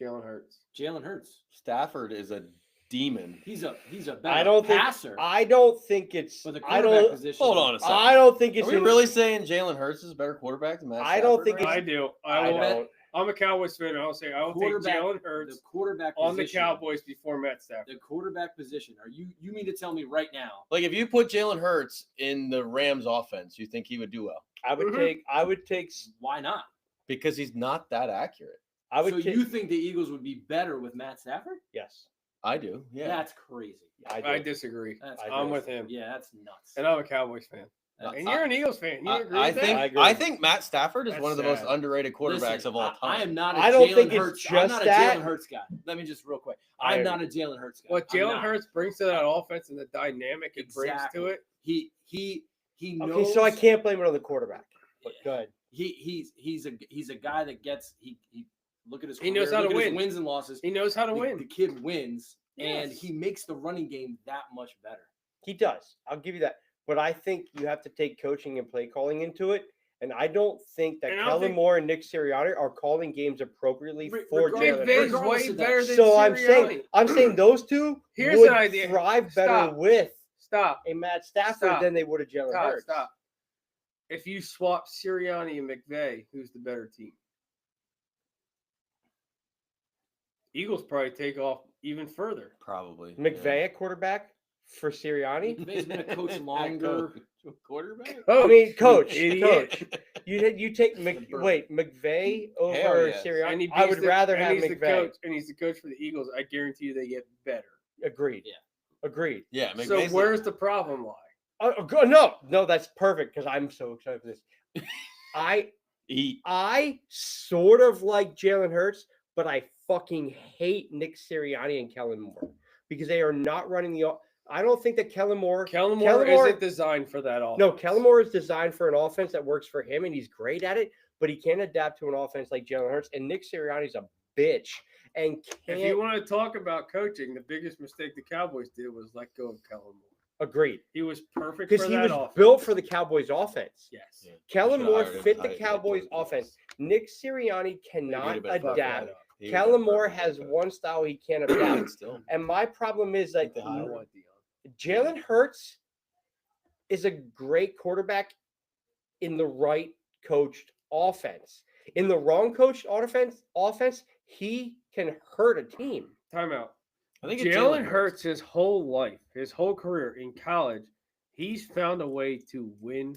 Jalen Hurts.
Jalen Hurts.
Stafford is a demon.
He's a better
I don't think.
passer.
I don't think it's.
but the
I
quarterback
don't.
position.
Hold on a second.
I don't think
Are
it's.
we really saying Jalen Hurts is a better quarterback than Matt
I don't
Stafford
think
right
I
now?
do.
I
I will.
don't.
I'm a Cowboys fan. I'll say I will take Jalen
The
Hurts
quarterback
on the
position,
Cowboys before Matt Stafford.
The quarterback position. Are you mean to tell me right now?
Like if you put Jalen Hurts in the Rams offense, you think he would do well?
I would take.
Why not?
Because he's not that accurate.
So you think the Eagles would be better with Matt Stafford?
Yes,
I do. Yeah.
That's crazy.
I disagree.
That's
I'm
crazy.
with him.
Yeah, that's nuts.
And I'm a Cowboys fan. And you're an Eagles fan. You agree
I
with
think
that?
I agree.
I think Matt Stafford is
That's
one of the most
sad.
underrated quarterbacks
Listen,
of all time.
I am not a
I don't
Jalen
think it's
Hurts. I'm
just
not a
that.
Jalen Hurts guy. Let me just real quick.
I
I'm not a Jalen Hurts guy.
What
I'm
Jalen
not.
Hurts brings to that offense and the dynamic it brings
Exactly.
to it.
He knows.
Okay, so I can't blame it on the quarterback. But go ahead.
He's a guy that gets he look at his
He knows
career,
how to
look at his
win.
wins and losses.
He knows how to
The
win.
kid wins, and
Yes.
he makes the running game that much better.
He does. I'll give you that. But I think you have to take coaching and play calling into it. And I don't think that
And I don't
Kellen
think-
Moore and Nick Sirianni are calling games appropriately
Re-
for
regardless-
Jalen
McVay's
Hurts.
regardless
way
of that.
better than
So
Sirianni.
I'm saying those two
Here's
would
an idea.
thrive better
Stop.
with
Stop.
a Matt Stafford
Stop.
than they would a Jalen
Todd,
Hurts.
stop. If you swap Sirianni and McVay, who's the better team? Eagles probably take off even further.
Probably.
McVay at quarterback for Sirianni.
McVay's been a coach longer.
Quarterback?
I mean, coach.
Idiot.
You take McVay over
Hell yes.
Sirianni.
And he
I would
beats the-
rather
and
have
he's the
McVay.
coach, and he's the coach for the Eagles. I guarantee you they get better.
Agreed.
Yeah.
Agreed.
Yeah.
So
McVay's
where's the problem lie?
No, that's perfect because I'm so excited for this. I
Eat.
sort of like Jalen Hurts, but I fucking hate Nick Sirianni and Kellen Moore because they are not running the. I don't think that Kellen Moore
Isn't designed for that offense.
No, Kellen Moore is designed for an offense that works for him, and he's great at it. But he can't adapt to an offense like Jalen Hurts. And Nick Sirianni's a bitch. And
If you want to talk about coaching, the biggest mistake the Cowboys did was let go of Kellen Moore.
agreed
He was perfect
because
for
he
that
was
offense.
built for the Cowboys offense.
Yes.
Yeah.
Kellen
Should've
Moore
hired him
fit the
tight,
Cowboys
like
offense. Nick Sirianni cannot
He'd have been
Fuck
adapt.
that up.
He would've
Kellen
been
Moore
perfect
has
with
one style he can't
that.
adapt.
Still.
And my problem is that
They
I
hired
don't
him.
want Dion.
Jalen Hurts is a great quarterback in the right coached offense. In the wrong coached offense, he can hurt a team.
Timeout.
I think it's
Jalen Hurts, his whole life, his whole career in college, he's found a way to win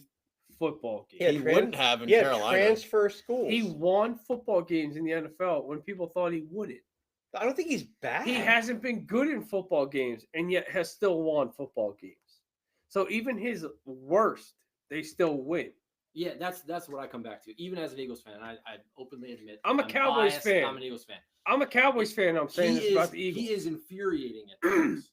football games.
Yeah,
He wouldn't have in
Yeah,
Carolina.
transfer schools.
He won football games in the NFL when people thought he wouldn't.
I don't think he's bad.
He hasn't been good in football games and yet has still won football games. So even his worst, they still win.
Yeah, that's what I come back to. Even as an Eagles fan, I openly admit
I'm a Cowboys
biased.
fan.
I'm an Eagles fan.
I'm a Cowboys fan. I'm saying this about the Eagles.
He is infuriating at times.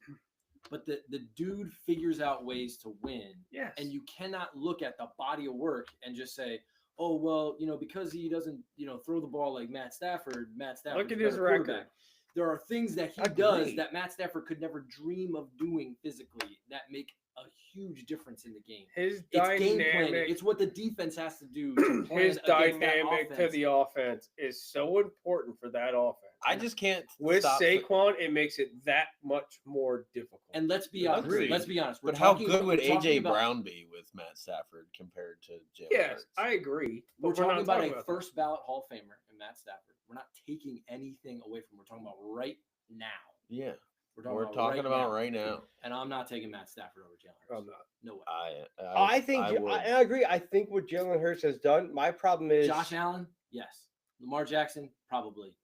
But the dude figures out ways to win.
Yes.
And you cannot look at the body of work and just say, oh, well, because he doesn't, throw the ball like Matt Stafford.
Look at his record.
There are things that he
Agreed.
does that Matt Stafford could never dream of doing physically that make a huge difference in the game.
His
It's game planning.
dynamic,
It's what the defense has to do to plan
his
against that
dynamic to
offense.
the offense is so important for that offense.
I just can't
With
stop.
Saquon, it makes it that much more difficult.
And let's be honest.
Agreed.
Let's be honest. We're
But how
talking
good would
we're talking
AJ
about-
Brown be with Matt Stafford compared to Jalen
yes,
Hurts?
I agree.
We're
but
talking
not
about a
that.
first ballot Hall of Famer in Matt Stafford. We're not taking anything away from him. We're talking about right now.
Yeah,
We're
we're talking about right now.
And I'm not taking Matt Stafford over Jalen Hurts.
I'm not.
No way.
I think
would.
I agree. I think what Jalen Hurts has done. My problem is
Josh Allen, yes. Lamar Jackson, probably.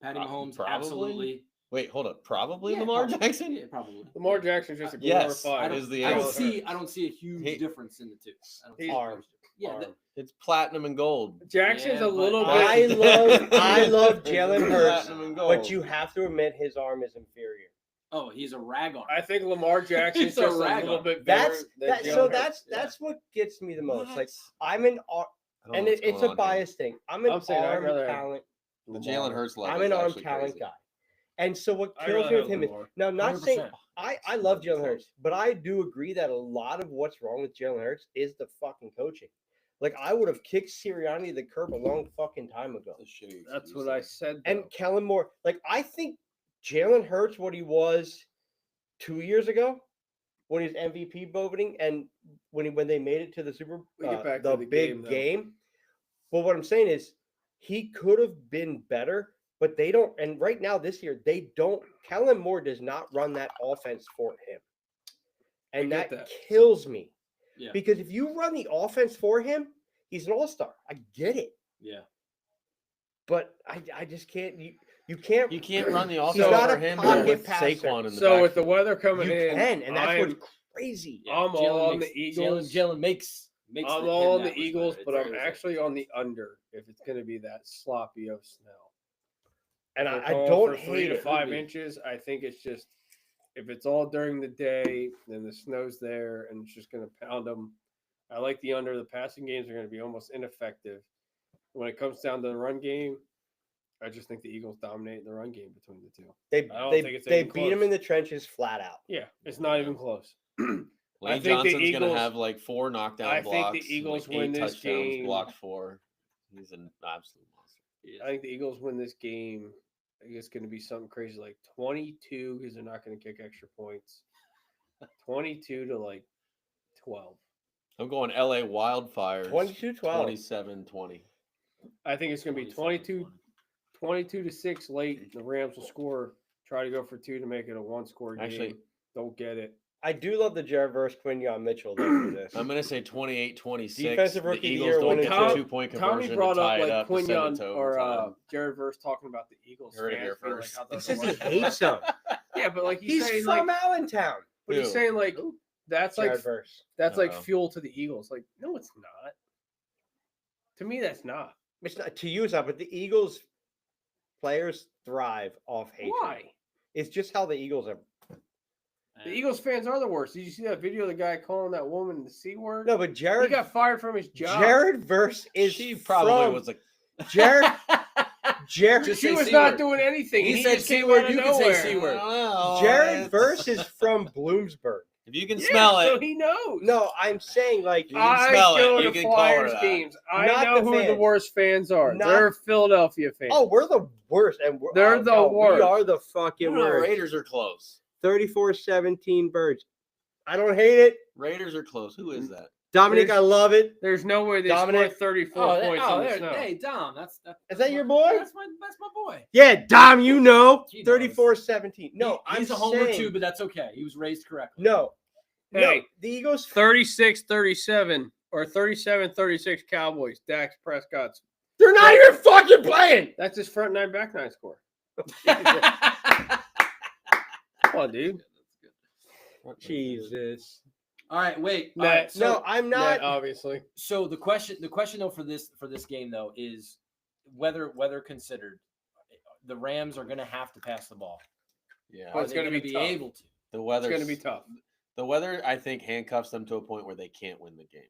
Patty Mahomes,
probably?
absolutely.
Wait, hold up. Probably
Yeah,
Lamar
probably.
Jackson?
Yeah, probably.
Lamar Jackson's just a
Yes,
glorified.
is the
I don't
answer.
see a huge
He-
difference in the two. I don't see
He's-
a
Arm.
huge difference. Yeah,
Arm.
It's platinum and gold.
Jackson's
Yeah,
a little
but-
bit.
I love Jalen Hurts,
Platinum and gold.
but you have to admit his arm is inferior.
oh, he's a rag arm.
I think Lamar Jackson's
He's a
just a
rag
little
on.
bit better.
That's
than
so
Jalen
that's
Hurts.
what gets me the most.
What?
Like I'm an ar-
I don't know
and
what's
it's
going
a
on
bias thing. I'm an
I'm saying I'd
arm
rather have
talent.
here. The Jalen Hurts level.
I'm
is
an arm
actually
talent
crazy.
guy. And so what
I'd
kills
rather
me with
have
him is
Lamar.
now not saying
100%.
I love Jalen Hurts, but I do agree that a lot of what's wrong with Jalen Hurts is the fucking coaching. Like I would have kicked Sirianni to the curb a long fucking time ago.
That's a shitty
That's
excuse,
what I
though.
said.
And
though.
Kellen Moore, like I think Jalen Hurts what he was 2 years ago when he was MVP voting and when they made it to the
We get back to
the
the
big
game, though.
game. But what I'm saying is he could have been better, but they don't. And right now, this year, they don't. Kellen Moore does not run that offense for him. And
get
that
that.
kills me.
Yeah.
Because if you run the offense for him, he's an all-star. I get it.
Yeah.
But I just can't. You can't.
You can't run the
He's
offense
not
for
a
him
pocket
with
passer.
Saquon in the
So with the
backfield.
weather coming
You
in,
can, and that's what's
I'm,
crazy.
Yeah,
I'm all
Jalen
on the
makes-
Eagles.
Jalen makes.
I'm
him
all on
that
the
much
Eagles,
better.
but
It's
I'm
very
actually on the under if it's going to be that sloppy of snow.
And
If
I
we're calling
don't
for 3
hate
to
it.
5
be.
inches. I think it's just if it's all during the day, then the snow's there and it's just going to pound them. I like the under. The passing games are going to be almost ineffective. When it comes down to the run game, I just think the Eagles dominate the run game between the two.
They
I don't
they,
think it's
they
even
beat him
close.
in the trenches flat out.
Yeah, it's not even close. I
Lane
think the
Johnson's going to
Eagles-
have like 4 knockdown
I
blocks.
think the Eagles
like 8
win this
touchdowns,
game.
blocked 4. He's an absolute monster.
I think the Eagles win this game. I think it's going to be something crazy like 22 because they're not going to kick extra points. 22 to like 12.
I'm going LA Wildfires
22-12.
27-20.
I think it's going to be 22 to 6 late. The Rams will score. Try to go for 2 to make it a 1-score game.
Actually-
Don't get it.
I do love the Jared versus Quinyon Mitchell though for this.
I'm going to say 28-26.
Defensive rookie of
the
the
Eagles
year,
don't
one
get
and
the
two.
2-point
Tommy
conversion
brought
to
up
tie it
like
up to send it
Quinyon
to
or
overtime.
Jared Verse talking about the Eagles.
Heard it here
fans being
first.
how
He
they're
says he
like-
hates them.
Yeah, but like he's,
He's
saying,
from
like,
Allentown.
but he's
Who?
saying like that's like
Jared verse.
that's like
Uh-oh.
fuel to the Eagles. Like no, it's not. To me, that's not.
It's not to use that, but the Eagles players thrive off hatred.
Why?
It's just how the Eagles are.
The Eagles fans are the worst. Did you see that video of the guy calling that woman the C word?
No, but
he
Jared
got fired from his job.
Jared verse is
She probably
from
was like,
Jared. Jared
Just
She
say
was
C
not
word.
doing anything.
He said
just
C
came
word,
out of
you can say
nowhere.
C word.
Jared verse is from Bloomsburg.
If you can
Yeah,
smell
so
it,
he knows.
No, I'm saying like
You can
I
smell it,
go
you
to
can call her
Flyers
that.
games. I
Not
know
the
who the
fans.
worst fans are.
Not-
They're Philadelphia fans.
oh, we're the worst, and we're,
They're
oh,
the
no, We
worst.
are the fucking
no,
worst.
Raiders are close.
34-17 Birds. I don't hate it,
Raiders are close. Who is that?
Dominic.
There's-
I love it.
There's no way they
Dominic-
scored 34 points in the snow.
Hey, Dom, that's
Is that your boy?
That's my boy.
Yeah, Dom, you know,
He knows.
34-17. No,
he's
I'm
a homer
saying,
too, but that's okay. He was raised correctly.
no, no.
Hey.
The Eagles.
36-37 or 37-36 Cowboys. Dak Prescott's.
They're not even fucking playing.
That's his front 9 back 9 score. Come on, dude.
Jesus.
All right, wait. All
Nah,
right, so,
No, I'm not.
obviously.
so the question though for this game though is weather considered, the Rams are going to have to pass the ball.
Yeah,
Well,
Are
it's
they
gonna
going to
be
be
tough.
able to?
the
It's
weather
going to be tough.
The weather, I think, handcuffs them to a point where they can't win the game.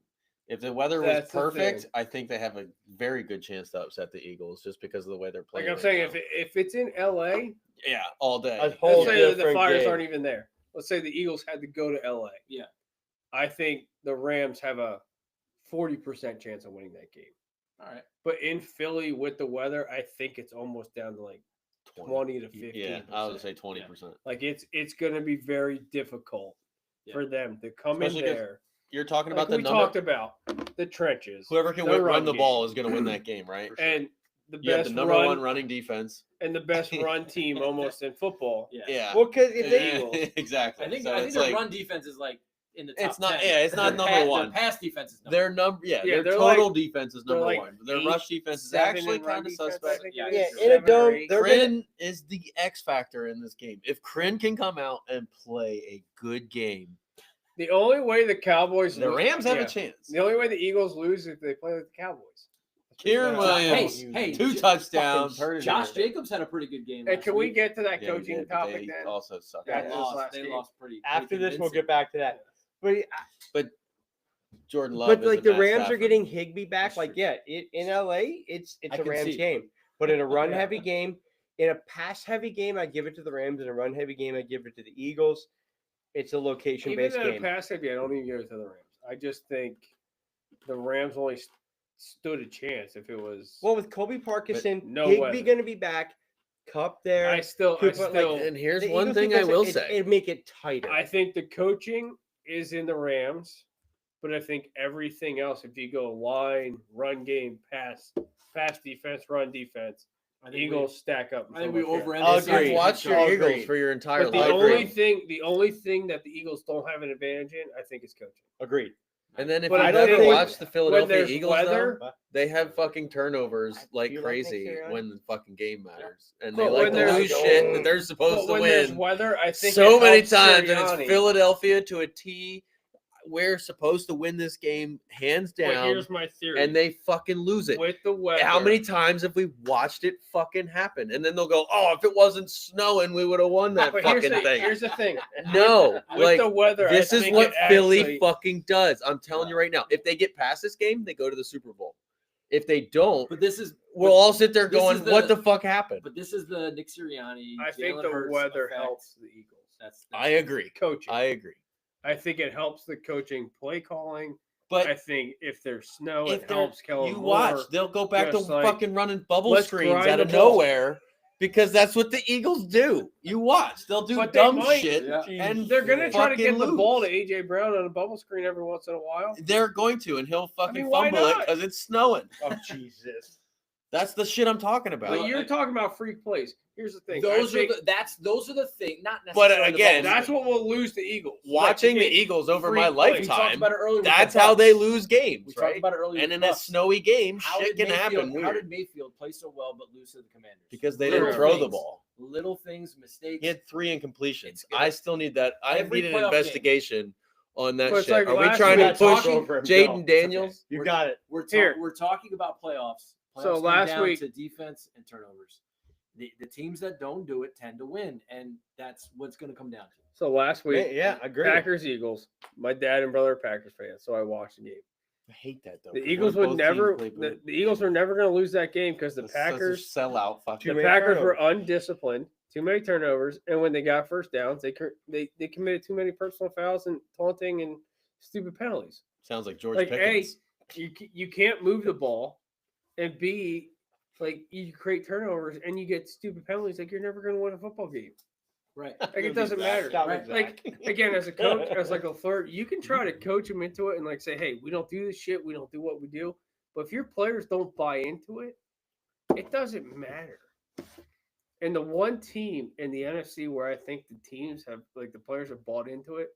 If the weather was
That's the
perfect,
thing.
I think they have a very good chance to upset the Eagles just because of the way they're
Like
playing.
I'm
right
saying,
now.
if it's in LA,
yeah, all day.
A whole
let's say that the
different
Flyers
game.
aren't even there. Let's say the Eagles had to go to LA.
Yeah.
I think the Rams have a 40% chance of winning that game.
All right.
But in Philly with the weather, I think it's almost down to like 20 to 15%.
Yeah, I would say 20%.
Like it's going to be very difficult
Yeah.
for them to come
Especially
in
'cause
there.
You're talking
Like
about the
we
number.
talked about the trenches.
Whoever can
the
run the
game.
ball is going to win that game, right?
And the
You have
best
the number
run
one running defense.
and the best run team almost in football.
Yeah.
Yeah.
Well, because if they
Yeah, exactly.
I think
So
I think
it's
their
like
run defense is like in the top
It's not-
10.
yeah, it's not
Their
number
their
one.
pass defense is number
their number. Yeah,
Yeah,
their
they're
total
like-
defense is
they're
number
like
one. Their
8,
rush defense is
7
actually
in run
kind of
defense, I
suspect.
think
Yeah,
it
yeah,
is,
in a
7 or
dome,
8.
they're
Kryn is the X factor in this game. If Kryn can come out and play a good game,
The only way the Cowboys
the
lose-
Rams have
yeah.
a chance.
The only way the Eagles lose is if they play with the Cowboys.
Kieran Williams,
Hey,
2
J-
touchdowns.
fucking
hurt his
Josh
hand.
Jacobs had a pretty good game.
And
last
can we
week.
get to that
Yeah, he
coaching
did, but
topic
they
then?
also suck.
Yeah,
They
this
lost.
last
They
game.
lost pretty.
after this, we'll
convincing.
get back to that. But
Jordan Love.
but like
isn't
the
Matt
Rams are
Stafford.
getting Higby back.
That's
Like
true.
yeah, in LA, it's
I
a
can
Rams
see.
game. But in a run
Yeah.
heavy game, in a pass heavy game, I give it to the Rams. In a run heavy game, I give it to the Eagles. It's a location
Even
based
in a
game.
pass heavy, I don't even give it to the Rams. I just think the Rams only stood a chance if it was.
Well, with Kobe Parkinson,
no
Higby
weather.
going to be back. Cup there.
I still, I
Cooper, like,
still,
And here's
The
one
Eagles
thing I
defense,
will
it-
say.
it'd make it tighter.
I think the coaching is in the Rams. But I think everything else, if you go line, run game, pass defense, run defense,
I think
Eagles stack up.
I think we
so much better.
overemphasize.
Agreed.
Watch your
Agreed.
Eagles for your entire
But the
life.
only thing that the Eagles don't have an advantage in, I think, is coaching.
Agreed.
And then if
But
you
I don't
never
think-
watch the
When
Philadelphia
there's
Eagles,
weather,
though, they have fucking turnovers like
Do you like Nick
crazy
Sirianni?
when the fucking game matters, and
But
they like
when
to
there's-
lose shit that they're
but
supposed to
when there's
win
weather, I think
so
it
many
helps
times, and it's
Sirianni.
Philadelphia to a T. We're supposed to win this game hands
But
down,
here's my theory.
and they fucking lose it.
with the weather.
How many times have we watched it fucking happen? And then they'll go, "Oh, if it wasn't snowing, we would have won that
But
fucking thing."
here's the thing.
No,
With
like
the weather,
this
I
is
think
what
it
Philly
actually-
fucking does. I'm telling you right now. If they get past this game, they go to the Super Bowl. If they don't,
But this is
we'll all sit there
this
going,
is
"What the fuck happened?"
But this is the Nick Sirianni.
I think
Jalen
the
Hurts
weather
effect.
helps the Eagles.
That's
I agree.
Coaching.
I agree.
I think it helps the coaching, play calling.
But
I think if there's snow,
if
it
they're-
helps Kellen
you
Moore.
watch, they'll go back to
just like,
fucking running bubble
let's
screens
grind
out of
the ball.
nowhere because that's what the Eagles do. You watch, they'll do
But they
dumb
might.
shit,
Yeah.
and
They're gonna try to
fucking
get the ball to
lose.
AJ Brown on a bubble screen every once in a while.
They're going to, and he'll fucking
mean, why
fumble it
not?
because it's snowing.
Oh Jesus.
That's the shit I'm talking
But
about.
you're talking about freak plays. Here's the thing.
those
I
are
think
those are the thing. Not
But,
necessarily. the
again,
bubble
that's
screen.
what will lose the Eagles.
Watching the
Like,
Eagles over
freak
my
plays.
We talked
lifetime,
about it earlier. with
that's
the
how they
Bucks.
lose games,
We
right?
talked about it earlier.
And
with
in
the
a
Bucks.
snowy game,
How
shit
did
can happen
Mayfield- How
weird
did Mayfield play so well but lose to the Commanders?
because they
Little
didn't throw the
things.
ball.
Little things, mistakes.
He had 3 incompletions.
It's good.
I still need that. I
Every
need an
playoff game.
investigation on that
But it's
shit.
like
Are we
last
trying
week-
to push
Talk over him.
Jaden
No, it's
Daniels?
You got it.
Here.
We're talking about playoffs.
So
Playoffs come
last
down
week-
to defense and turnovers. The teams that don't do it tend to win, and that's what's going to come down to.
So last week,
Yeah, agree.
Packers Eagles. My dad and brother are Packers fans, so I watched the game.
I hate that though.
The
'cause
Eagles
both
would
teams
never.
play
The
good.
Eagles were never going to lose that game because the
That's such a
Packers.
sellout. Fuck
Too
The
many
Packers were
turnovers.
undisciplined, too many turnovers, and when they got first downs, they committed too many personal fouls and taunting and stupid penalties.
Sounds like George
Like,
Pickens.
You can't move the ball, and B, like you create turnovers and you get stupid penalties. Like you're never going to win a football game.
Right.
Like it doesn't matter.
Stop
Right.
it,
Like
Zach.
again, as a coach, as like a third, you can try to coach them into it and like say, hey, we don't do this shit. We don't do what we do. But if your players don't buy into it, it doesn't matter. And the one team in the NFC where I think the teams have like the players have bought into it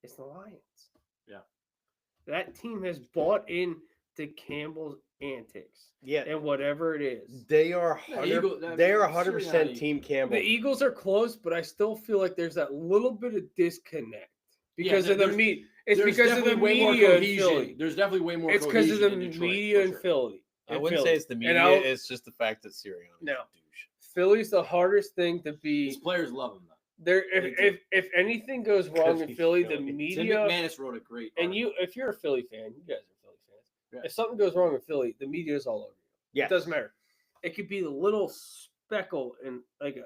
is the Lions.
Yeah.
That team has bought in to Campbell's antics
Yeah,
and whatever it is.
they are
The
100.
Eagle- I
They are
mean,
100%
Sirianni-
Team Campbell.
The Eagles are close, but I still feel like there's that little bit of disconnect because
Yeah,
of the
there's-
media. It's
There's
because of the
definitely way more
media in
cohesion.
Philly.
There's definitely way more.
It's because of the
cohesion in Detroit,
media
for
in
sure.
Philly.
I
in
wouldn't
Philly.
say it's the
And
media.
I'll-
It's just the fact that Sirianni.
No. Philly's the hardest thing to be.
His players love him though.
There,
They do.
if anything goes wrong
Because
in
he's
Philly, the
Philly.
Tim
media
McManus wrote a great.
and
article.
if you're a Philly fan, you guys are Philly fans.
Yeah.
If something goes wrong in Philly, the media is all over you.
Yes.
It doesn't matter. It could be the little speckle in like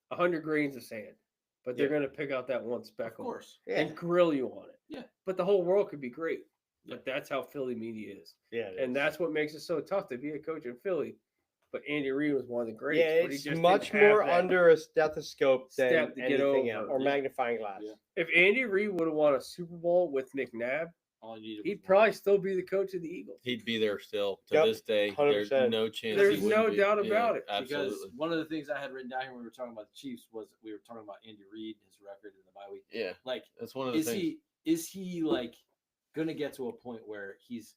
100 grains of sand, but they're
Yeah.
going to pick out that one
Of
speckle
course.
Yeah,
and grill you on it.
Yeah.
But the whole world could be great. But that's how Philly media is.
yeah, it
And
is.
that's what makes it so tough to be a coach in Philly. But Andy Reid was one of the greats.
yeah,
but he
it's
just
much
didn't have
more
that.
under a stethoscope than
step to get
anything else,
over.
or
Yeah.
magnifying glass.
Yeah.
If Andy Reid would have won a Super Bowl with McNabb,
All you needed
he'd
was
probably still be the coach of the Eagles.
He'd be there still to
Yep,
this day. There's
100%.
no chance.
There's
he wouldn't
no
be.
doubt
Yeah,
about it.
Absolutely.
because one of the things I had written down here when we were talking about the Chiefs was we were talking about Andy Reid, his record in the bye week.
Yeah,
Like,
that's one of the
is
things.
he like gonna get to a point where he's?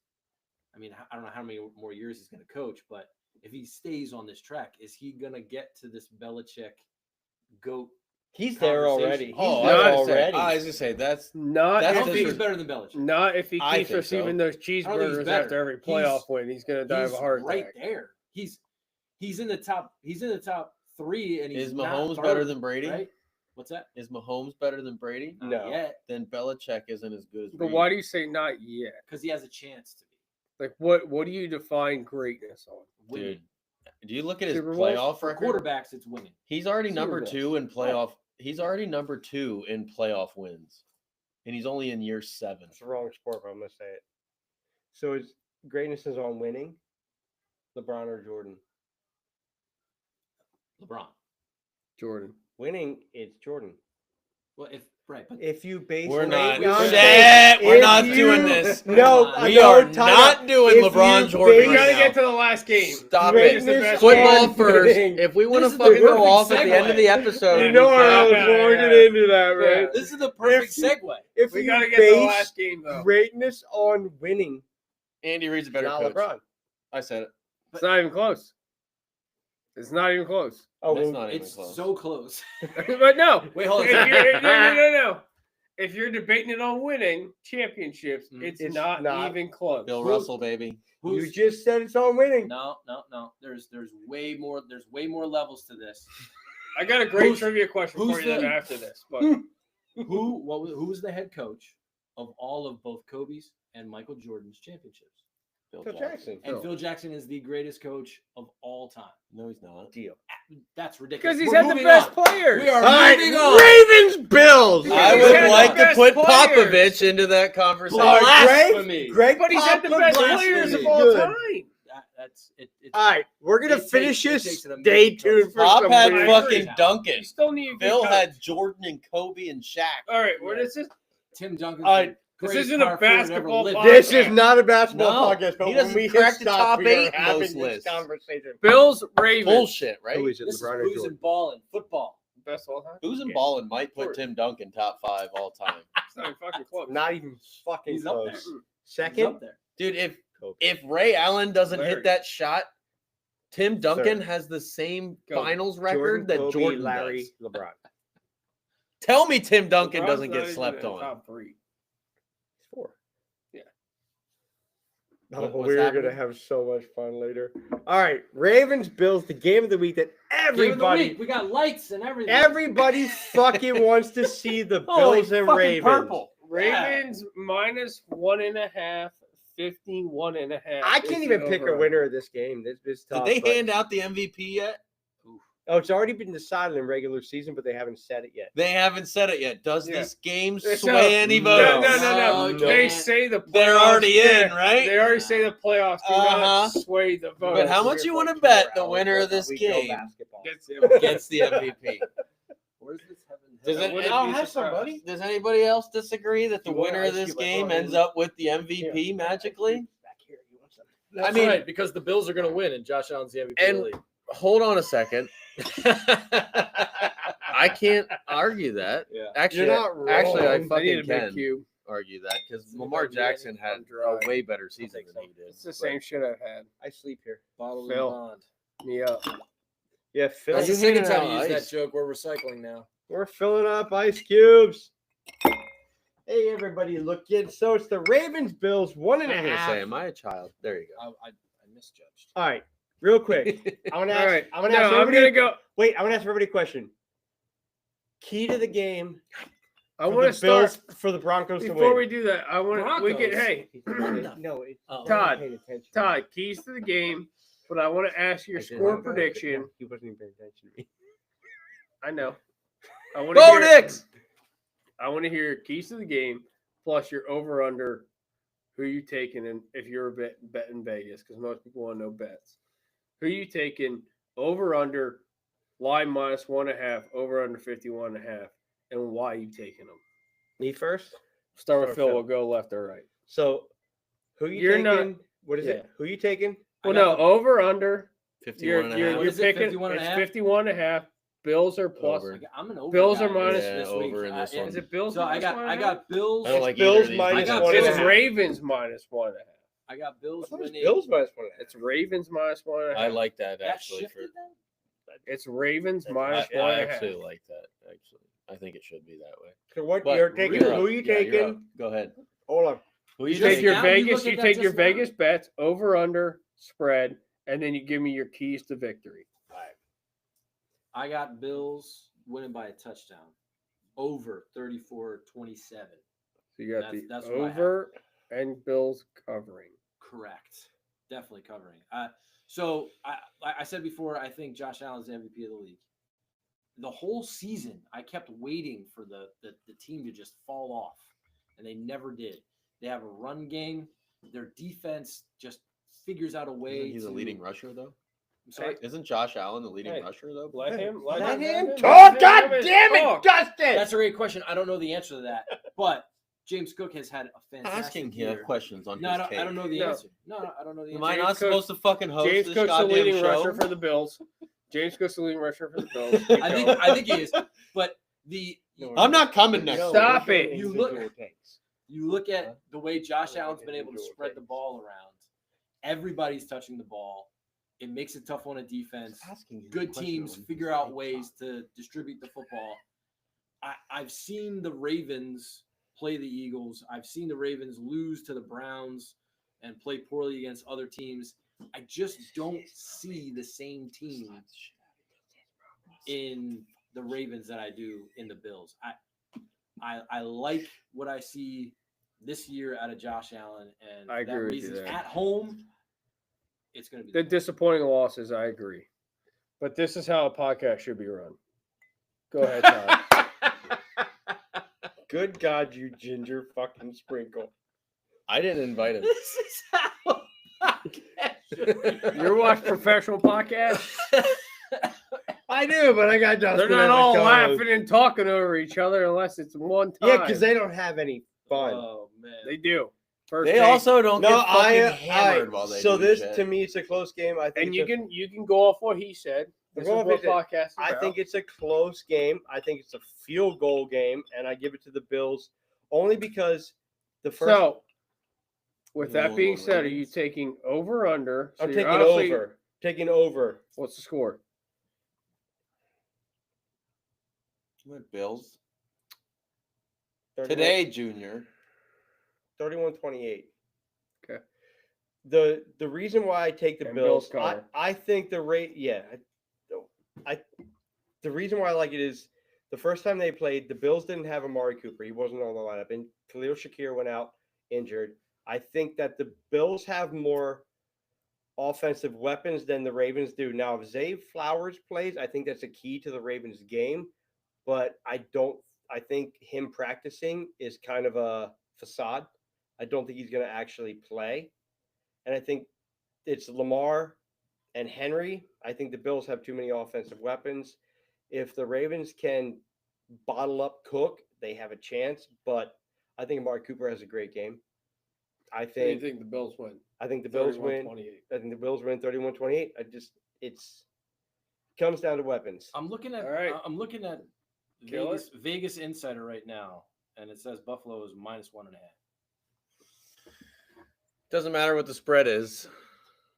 I mean, I don't know how many more years he's gonna coach, but if he stays on this track, is he gonna get to this Belichick GOAT?
He's there
Conversation.
already. He's
Oh,
there
I
was gonna say-
already.
I was gonna say that's
Not
That's
I
if
don't
the
think
he,
he's better than Belichick.
not if he
I
keeps
think
receiving
so.
those
I don't think he's
cheeseburgers
better.
after every playoff
He's-
win. He's gonna die of a heart
right
attack.
there. He's in the top. He's in the top 3, and he's
is
not
Mahomes
third,
better than Brady?
Right? What's that?
Is Mahomes better than Brady?
Not
No.
yet,
Then Belichick isn't as good as.
But
Reid.
why do you say not yet?
because he has a chance to be.
Like what do you define greatness on?
Winning.
Dude, do you look at his
Super Bowls?
playoff
For
record?
quarterbacks, it's winning.
He's already
Super
number
Bowls.
2 in playoff. He's already number 2 in playoff wins, and he's only in year 7.
It's the wrong sport, but I'm gonna say it. So his greatness is on winning. LeBron or Jordan?
LeBron.
Jordan.
Winning, it's Jordan.
Well, if Right, but
If you base
We're not.
weight on
Shit,
weight,
we're
if
not
you-
doing this.
No,
We
no,
are
time
not
out.
doing
If
LeBron
you
Jordan
We
base-
right
gotta
now.
get to the last game.
Stop
Greatness
it.
best
Football
on
first.
winning.
If we want to
This is the
fucking go
perfect
off at the end of the
segue.
episode,
You know
we
I
can.
was
Yeah,
walking
yeah.
into that, right?
Yeah.
this is the perfect
you-
segue.
If
We
you
gotta get to the
base
last game though.
greatness on winning,
Andy Reid's a better
not
coach.
LeBron.
I said it.
It's not even close. It's not even close.
Oh,
That's
well,
not even
It's
close.
so close.
But no.
Wait, hold on.
If you're, no. If you're debating it on winning championships, it's
It's
not
not.
even close.
Bill
Who-
Russell, baby.
you
Who's
just said it's on winning.
no. There's way more. There's way more levels to this.
I got a great
Who's-
trivia question
who's
for you then
the-
after this. But
Who's the head coach of all of both Kobe's and Michael Jordan's championships?
Bill
Phil Jackson.
And Phil Jackson is the greatest coach of all time.
No, he's not.
Deal.
That's ridiculous.
because he's
We're
had the
moving
best
on.
players.
We are
All right,
moving on.
Ravens, Bills.
Yeah,
I
he's
would
had the
like to
best
put
players.
Popovich into that conversation.
All right,
Blasphemy.
Greg
But he's had the best
Popovich.
players of
Blasphemy.
all
Good.
time.
That's it. It's,
All right, we're gonna
It takes-
finish
it
this.
takes an
Stay
amazing
tuned
coach.
for
Pop
some
had
weird-
fucking
You
Duncan.
still need a good
Phil
coach.
had Jordan and Kobe and Shaq.
All right, where does this?
Tim Duncan.
All right,
this isn't a basketball podcast.
This is not a basketball
No,
podcast, but
he
when
doesn't
we
crack
hit
the
stop,
top
we are
8 in
having
those
this
lists.
conversation.
Bills, Ravens.
Bullshit, right?
Who is it,
This is
LeBron or
who's
Jordan?
in ball and football.
Best of all time.
Who's in
Yeah.
ballin' might put
Sure.
Tim Duncan top 5 all time.
It's not even fucking close.
Not even fucking
He's up
close.
there. He's
Second,
up there.
Dude,
Kobe.
if Ray Allen doesn't
Larry.
hit that shot, Tim Duncan
Third.
has the same
Kobe.
finals record
Jordan,
that
Kobe,
Jordan
Larry,
does.
LeBron.
Tell me Tim Duncan
LeBron's
doesn't
not
get
even
slept
in the
on.
Top three.
Four.
Yeah.
Oh,
What's
we're
happening?
gonna have so much fun later. All right, Ravens, Bills, the game of the week that
Game of the
everybody,
week. We got lights and everything.
everybody fucking wants to see the
Holy
Bills and
fucking
Ravens.
purple.
Ravens minus 1.5, 51.5.
I can't even pick a winner of this game. This is
Did
tough.
they
but-
hand out the MVP yet?
Oh, it's already been decided in regular season, but they haven't said it yet.
They haven't said it yet. Does
Yeah.
this game
It's
sway
not-
any
No,
votes?
No.
No,
They
can't.
say the playoffs.
They're already in, right?
They already say the playoffs do
Uh-huh.
not sway the vote.
But how much you want to bet the winner of this
We go
game
basketball.
gets the MVP?
Where's this heaven?
Does
I
it,
wouldn't
I'll
be
have some,
surprised.
buddy.
does anybody else disagree that the
You want
winner of
ice
this
cube? I
game
brought it
ends
in.
up with the MVP magically?
Back here, you want something?
I mean-
right, because the Bills are going to win and Josh Allen's the MVP of
And-
the league.
Hold on a second. I can't argue that.
Yeah.
Actually,
You're not
actually, I
wrong.
I need a
fucking
big
can
cube.
argue that because
It's
Lamar
about
Jackson
ready.
had
I'm dry.
a way better season than he did.
It's the same shit I've had.
I sleep here.
Bottled
Phil.
and bond.
Me up.
Yeah, Phil.
That's
you
the second
handing
time
out
you used
ice?
that joke. We're recycling now.
We're filling up ice cubes. Hey, everybody, look in. So it's the Ravens Bills, one
I
and
was
a
gonna
half.
say, am I a child? There you go.
I misjudged.
All right, real quick. I want to
All
ask.
right.
I want to
No,
ask
I'm
everybody.
gonna go.
Wait, I want to ask everybody a question. Key to the game.
I
for
want to
the Bills
start
for the Broncos to
before
win.
we do that. I want to. We get.
Broncos?
Hey,
no, it's
Oh.
Todd,
paying attention.
Todd. Keys to the game. But I want to ask your
I did.
score
No,
prediction.
He wasn't even paying attention to me.
I know. I want
Bo
to hear.
Nix!
I want to hear your keys to the game plus your over under. Who you taking? And if you're a bet in Vegas, because most people want to know bets. Who you taking? Over under. Line minus 1.5. Over under 51.5. And why you taking them?
Me first.
Start with
Start
Phil.
Phil.
We'll go left or right.
So, who you
You're
taking?
not-
What is
yeah.
it? Who you taking?
Well,
got
no, over under.
51 and a half.
What
You're
is it,
picking
51 and a
it's
half?
51.5. Bills are plus.
Over.
I'm an over.
Bills
guy
are minus-
this
Yeah,
week.
over in this one.
Is it Bills?
So I
minus
got
1.5?
Bills.
I don't like
Bills
either of these.
minus
I got
one and a
It's
half.
Ravens minus 1.5.
I got Bills
I thought it was
winning.
Bills minus 1.5.
It's Ravens minus 1.5.
I like that
That
actually.
shifted then?
It's Ravens
I-
minus
I
1.5.
actually like that. Actually, I think it should be that way.
So what
But
you're taking?
you're up.
Who you
Yeah, you're
taking?
up. Go ahead.
Hold on.
Who
You
you
take
taking?
your
now? You
Vegas.
look
You
at that
take your
just now?
Vegas bets over under spread, and then you give me your keys to victory.
I got Bills winning by a touchdown. Over 34-27.
So you got
That's
the
what I have.
over and Bills covering.
Correct. Definitely covering. So I said before, I think Josh Allen's the MVP of the league. The whole season, I kept waiting for the team to just fall off, and they never did. They have a run game. Their defense just figures out a way.
He's a
to-
leading rusher though.
I'm sorry.
Isn't Josh Allen the leading
Hey,
rusher though?
Let him
Talk.
let
God
him
damn it,
talk.
Dustin.
That's a great question. I don't know the answer to that, but James Cook has had a fantastic
Asking
year.
him questions on
No,
his
I don't know the
No.
answer. No, I don't know the
Am
answer.
I
James
not
Cook-
supposed to fucking host
James
this
Cook's the
goddamn
leading
show?
rusher for the Bills. James Cook's the leading rusher for the Bills. Keep
I
going.
think he is. But
I'm not coming next
No,
week.
Stop
we're doing
it.
You look-
individual takes.
you look at the way Josh
Yeah,
Allen's been able to
individual
spread the
things.
ball around. Everybody's touching the ball. It makes it tough on a defense. Good teams figure out ways to distribute the football. I've seen the Ravens play the Eagles. I've seen the Ravens lose to the Browns and play poorly against other teams. I just don't see the same team in the Ravens that I do in the Bills. I like what I see this year out of Josh Allen, and
I
for
agree
that
with you
reason,
there.
at home, it's going to be
The disappointing losses, I agree. But this is how a podcast should be run. Go ahead, Todd.
Good God, you ginger fucking sprinkle.
I didn't invite him.
This is how.
You watch professional podcasts?
I do, but I got Dustin.
They're not
as a
all
co-host.
laughing and talking over each other unless it's one time.
Yeah, because they don't have any fun.
Oh man,
They do. First
They
take.
also don't
No,
get fucking
I
hammered while they
so
do
this
shit.
to me it's a close game. I think
And
it's
you can go off what he said. This is
Go off
what
his-
podcast is
I
about.
think it's a close game. I think it's a field goal game, and I give it to the Bills only because the first.
So, with
You
that
going
being
on
said, are you
Ravens?
taking over under? So
I'm
you're
taking
obviously-
over. Taking over.
What's the score?
What, Bills
31
today, Junior.
31-28.
Okay.
The reason why I take the
And
Bills,
Bills cover.
I think the rate, yeah, I the reason why I like it is the first time they played, the Bills didn't have Amari Cooper. He wasn't on the lineup, and Khalil Shakir went out injured. I think that the Bills have more offensive weapons than the Ravens do. Now, if Zay Flowers plays, I think that's a key to the Ravens game, but I think him practicing is kind of a facade. I don't think he's going to actually play. And I think it's Lamar and Henry. I think the Bills have too many offensive weapons. If the Ravens can bottle up Cook, they have a chance. But I think Amari Cooper has a great game. I
So you
think
think the Bills win?
the Bills win.
31-28.
I think the Bills win 31-28. It's comes down to weapons.
I'm looking at.
All right.
I'm looking at
Kill
Vegas Insider right now, and it says Buffalo is -1.5.
Doesn't matter what the spread is.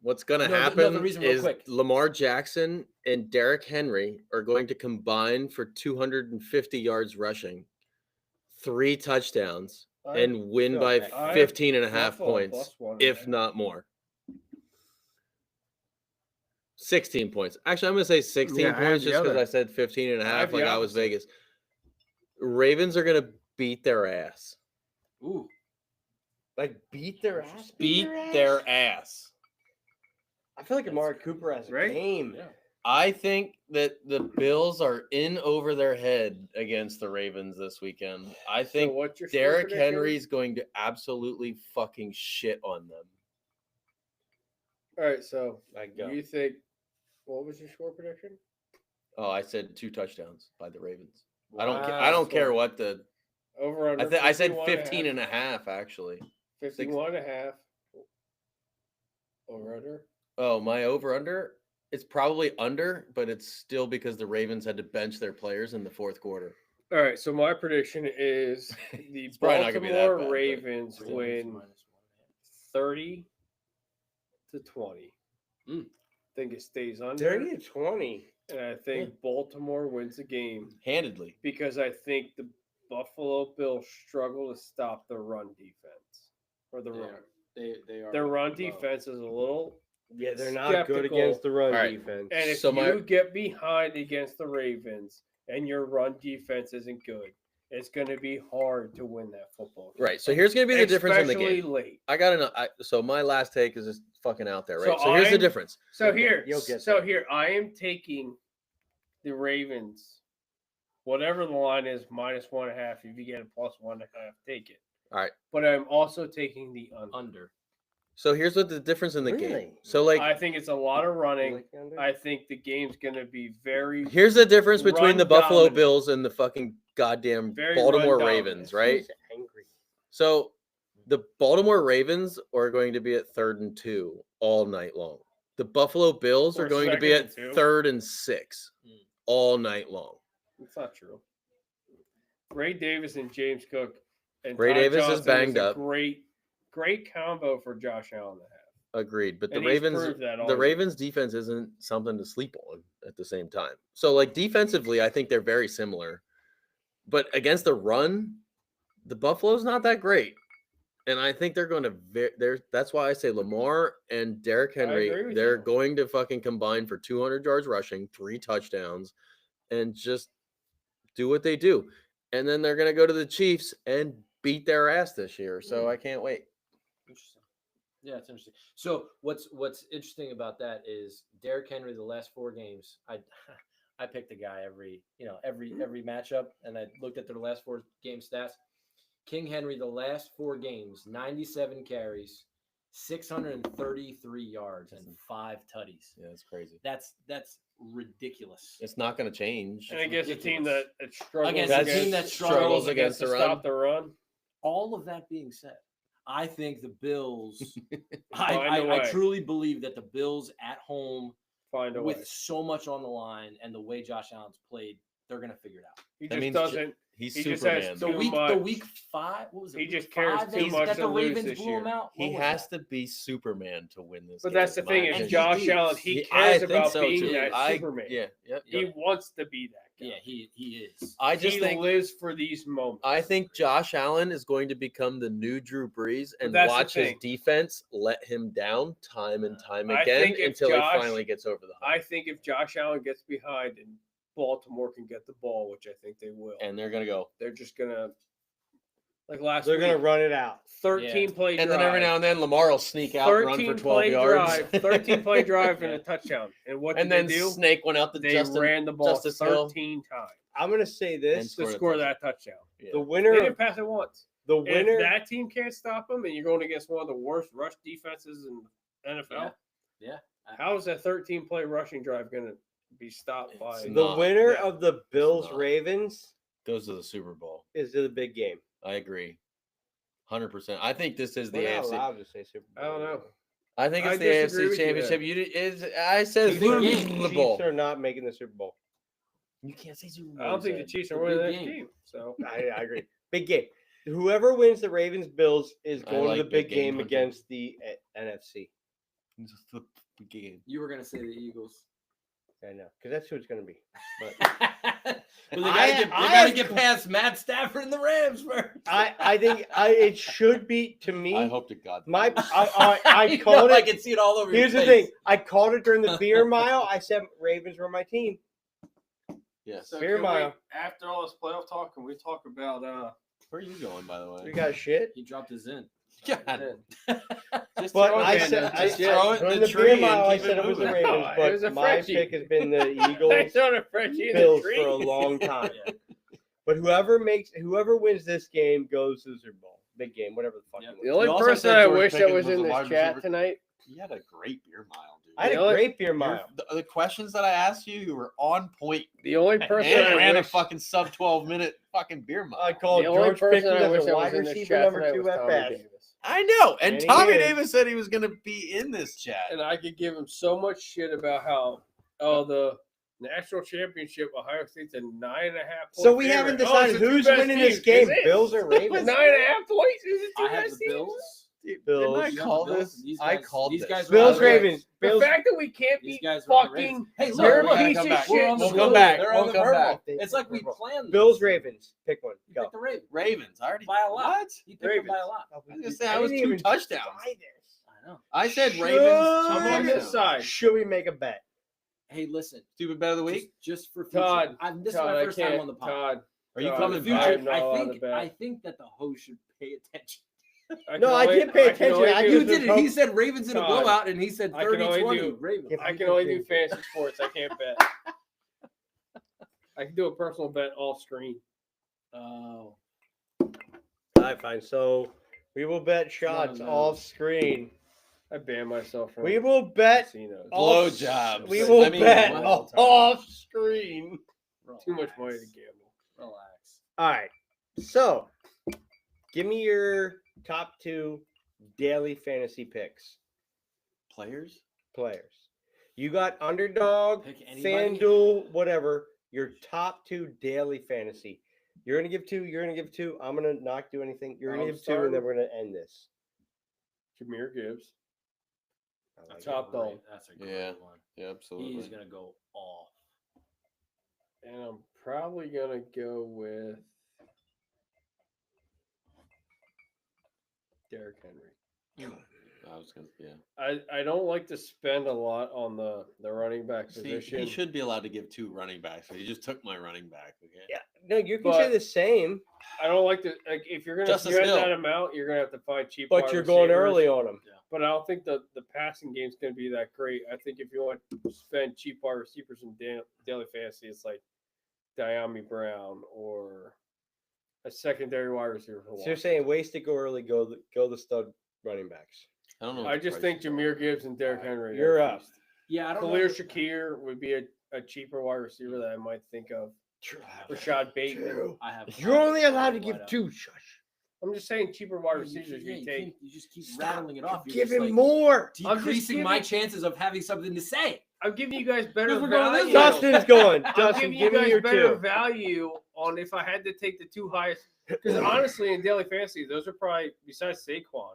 What's going to
No, the
happen
reason real
is
quick.
Lamar Jackson and Derrick Henry are going to combine for 250 yards rushing, 3 touchdowns, and win
no,
by
I have
15 and a half
Buffalo
points,
plus 1.5.
if not more. 16 points. Actually, I'm going to say 16
Yeah, I have
points
the
just because
other.
I said 15 and a
I have
half
the
like I was
opposite.
Vegas. Ravens are going to beat their ass.
Ooh,
Like beat their ass.
Beat their ass.
I feel like Amari Cooper has a
Right?
game.
yeah.
I think that the Bills are in over their head against the Ravens this weekend. I think
so what's your score
Derrick
prediction?
Henry's going to absolutely fucking shit on them.
All right, so
I go.
you think what was your score prediction?
Oh, I said 2 touchdowns by the Ravens. I
Wow.
don't care what the
Over under.
I said
51
15 and a half actually.
51 and a half. Over under.
Oh, my over under? It's probably under, but it's still because the Ravens had to bench their players in the fourth quarter.
All right, so my prediction is the
probably not gonna be that
Baltimore
bad, but-
Ravens
Ravens
win
-1.5.
30-20.
Mm.
Think it stays under.
30-20.
And I think Baltimore wins the game
Handedly.
because I think the Buffalo Bills struggle to stop the run defense or the
They
run.
are- They are
Their run
low.
defense is a little,
Yeah, they're not good
Skeptical.
against the run
All right.
defense.
and if
So
you
my-
get behind against the Ravens and your run defense isn't good, it's going to be hard to win that football game.
Right. So here's going to be the difference in the
Especially
game.
late.
I got to know. So my last take is just fucking out there, right?
So
So, here's the
I'm-
difference.
So
You'll get-
here,
you'll get
so
there.
here, I am taking the Ravens. Whatever the line is, -1.5. If you get a +1.5, take it.
All right.
But I'm also taking the under.
Under.
So here's what the difference in the game.
Really?
So like,
I think it's a lot of
You
running.
like the under?
I think the game's going to be very,
here's the difference between
Run
the Buffalo
dominant.
Bills and the fucking goddamn
Very
Baltimore
run
Ravens,
dominant.
right?
He's angry.
So the Baltimore Ravens are going to be at 3rd and 2 all night long. The Buffalo Bills are
Or
going to be
2nd
at
and 2.
3rd and 6 all night long.
it's not true. Ray Davis and James Cook and
Ray
Todd
Davis is
Johnson
banged
a
up.
Great combo for Josh Allen to have.
Agreed, but the
And he's
Ravens,
proved that all
the
year.
Ravens defense isn't something to sleep on at the same time. So like defensively, I think they're very similar, but against the run, the Buffalo's not that great, and I think they're going to. That's why I say Lamar and Derrick
agree
Henry.
with
They're
you.
going to fucking combine for 200 yards rushing, 3 touchdowns, and just do what they do, and then they're going to go to the Chiefs and beat their ass this year. So I can't wait.
Interesting. Yeah, it's interesting. So what's interesting about that is Derrick Henry the last 4 games. I picked a guy every matchup, and I looked at their last 4 game stats. King Henry the last 4 games, 97 carries, 633 yards, and 5 tutties.
Yeah, it's crazy.
That's ridiculous.
It's not going to change.
And against a team that struggles
Against
a team
that
struggles
against
against the
to
run.
stop the run.
All of that being said, I think the Bills.
Find a
I
way.
truly believe that the Bills at home,
Find a way.
with so much on the line and the way Josh Allen's played, they're going to figure it out.
He
That
just
means
doesn't.
He's
He just
Superman.
has
The
too
week,
much.
the week 5, what was it?
He
week
just cares
5
too much
that
to
the
lose
Ravens
this
blew
year.
him out.
He
What was
has
that?
to be Superman to win this.
But
game,
that's the
in
thing
my
is
And
opinion.
Josh
he
Allen.
is.
He
I
cares
think
about
so,
being
too.
that Superman.
Yeah, yep.
He wants to be that guy.
Yeah, he is.
I just
He
think
lives for these moments.
I think Josh Allen is going to become the new Drew Brees and
that's the
watch his
thing.
defense let him down time and time
I
again
think if
until
Josh-
he finally gets over the hump.
I think if Josh Allen gets behind and Baltimore can get the ball, which I think they will,
And they're gonna go.
they're just gonna like last
They're
week.
gonna run it out.
13 play drive.
And then every now and then Lamar will sneak out and run
13
for 12
play
yards.
drive, 13 play drive and
Yeah.
a touchdown. And what
and
did
then
they do?
snake went out to
They
Justin.
ran the ball
Justice Hill.
13 times
I'm gonna say
And
this:
to
scored a
score
touchdown.
that touchdown.
Yeah.
the
They
winner,
didn't pass it once.
the
And
winner.
if that team can't stop them, and you're going against one of the worst rush defenses in the NFL,
Yeah.
how is that 13 play rushing drive going to be stopped by?
It's
The
not.
winner
Yeah.
of the Bills
not.
Ravens
Goes to the Super Bowl.
is to the big game.
I agree. 100%. I think this is the
We're not
AFC.
allowed to say Super Bowl.
I don't know.
I think
I
it's the
disagree
AFC
with you
Championship. I said
It's a big game.
Super Bowl.
Chiefs are not making the Super Bowl.
You can't say Super Bowl.
I don't think the
Zed.
Chiefs are
The
winning
big
that
game.
game. So
I agree. Big game. Whoever wins the Ravens Bills is
I
going
like
to the big
big game
game
hunting.
against the NFC.
It's the game.
You were going to say the Eagles.
I know, because that's who it's going to be.
But
But
they
I
got to
have-
get past Matt Stafford and the Rams first.
I think it should be to me.
I hope to God.
My I
You
called
know, I
it.
can see it all over
Here's
your
the
face.
thing. I called it during the beer mile. I said Ravens were my team.
Yes.
So
Beer
can we-
mile.
after all this playoff talk, can we talk about
Where are you going, by the
We
way?
got shit.
He dropped his in.
God. Just
But
throw it
I
in
said
there. Just throw it
during
in the
the
tree
beer
and
mile. I
keep
said it was the
moving.
Ravens,
No, it was
but
a
my
Frenchie.
pick has been the
I
Eagles,
saw a Frenchie in the
Bills
tree.
for a long time.
Yeah.
But whoever wins this game goes to the Super Bowl. Big game, whatever the fuck.
Yep.
it
The
was.
only
You also
person
said
I
George
wish that
Pickens
was
was
in
a
this
wide
chat
receiver.
tonight.
You had a great beer mile, dude.
I had
The
a
only-
great beer mile.
The questions that I asked you, you were on point.
The only person
And
I
ran a
wish,
fucking sub 12-minute fucking beer mile.
I called
the only
George
person
Pickens
I wish
as a
that was
wide
in this
receiver
chat
number
tonight
2
was
at
Tommy
best.
Davis.
I know. And
And he
Tommy
is.
Davis said he was going to be in this chat.
And I could give him so much shit about how the national championship Ohio State's a 9.5 point
So we
favorite.
haven't
Oh, it's
decided
the two
who's
best
winning
teams.
this game,
Is it?
Bills or Ravens.
9.5 points. Is it two
I have
best
the
teams?
Bills.
Bills.
Didn't I
You have
call
the Bills.
this?
These
I
guys-
called
these
this.
guys are
Bills,
on the Ravens.
Ravens.
The
Bills.
fact that we can't
These
be
guys are on the
fucking
Ravens. Hey, look,
you're a
look,
piece
come
of
back.
shit.
we're on the
We'll
road.
come back.
They're
We'll
on the
come
verbal.
back.
It's like we planned.
Bills,
this.
Ravens. Pick one.
He
Go.
picked the Ravens
Ravens. I already
by a lot.
What?
He picked them by a lot.
I was gonna say, I was
didn't
2
even
touchdowns.
try this.
I know.
I said
Should-
Ravens. 2
I'm on this
touchdowns.
side.
Should we make a bet?
Hey, listen.
Stupid bet of the week.
Just for future.
Todd,
This
Todd,
is my
I
first
can't.
time on the pod.
Todd,
Are you
Todd,
coming
For the
I'm
back?
future,
not allowed to
I
bet.
think that the host should pay attention.
No, I didn't pay attention.
only
I
do-
You
You did it. He said Ravens in a
Todd,
blowout, and he said
I can only
30-20
do-
Ravens.
If
I can only do fantasy sports. I can't bet. I can do a personal bet off screen.
Oh.
All right, fine. So we will bet
one
shots
of
off
those.
screen.
I ban myself from
We will bet
casinos.
off-
Blowjobs.
We will
I mean,
bet
what?
off screen.
Too much money to gamble.
Relax.
All right. So, give me your top 2 daily fantasy picks.
Players?
Players. You got Underdog,
Pick anybody?
FanDuel, whatever. Your top 2 daily fantasy. You're gonna give 2. You're gonna give 2. I'm gonna not do anything. You're gonna
I'm
give 2, and then
starting-
we're gonna end this.
Jameer Gibbs.
I like
Top
it.
dog.
That's a great
Yeah.
one.
Yeah, absolutely.
He's gonna go off.
And I'm probably gonna go with Derrick Henry.
I was gonna, yeah.
I don't like to spend a lot on the running back
See,
position.
he should be allowed to give 2 running backs. So he just took my running back. Okay.
Yeah. No, you can say
But-
the same,
I don't like to like if you're gonna
Justice
spend
Hill.
that amount, you're gonna have to find cheap.
but
wide
you're going
receivers.
early on them.
But I don't think the passing game's gonna be that great. I think if you want to spend cheap wide receivers in daily fantasy, it's like Diami Brown or a secondary wide receiver for
So you're saying waste it, go early, go the stud running backs.
I don't know.
I just think Jameer Gibbs and Derrick Henry.
You're
are
up.
feast.
Yeah, I don't
Khalil
know.
Shakir would be a cheaper wide receiver that I might think of. Rashad Bateman.
I have.
You're only allowed to
wide
give
up.
2. Shush.
I'm just saying cheaper wide
Yeah,
receivers
yeah,
you take.
you just keep rattling it off. You're
Give
just,
him
like,
more.
I'm just
decreasing my
giving-
chances of having something to say.
I'm giving you guys better
Because we're going
value.
this
Dustin's going.
I'm
Dustin,
giving you
give me
guys
your
better
2.
value on if I had to take the 2 highest. Because honestly, in daily fantasy, those are probably besides Saquon,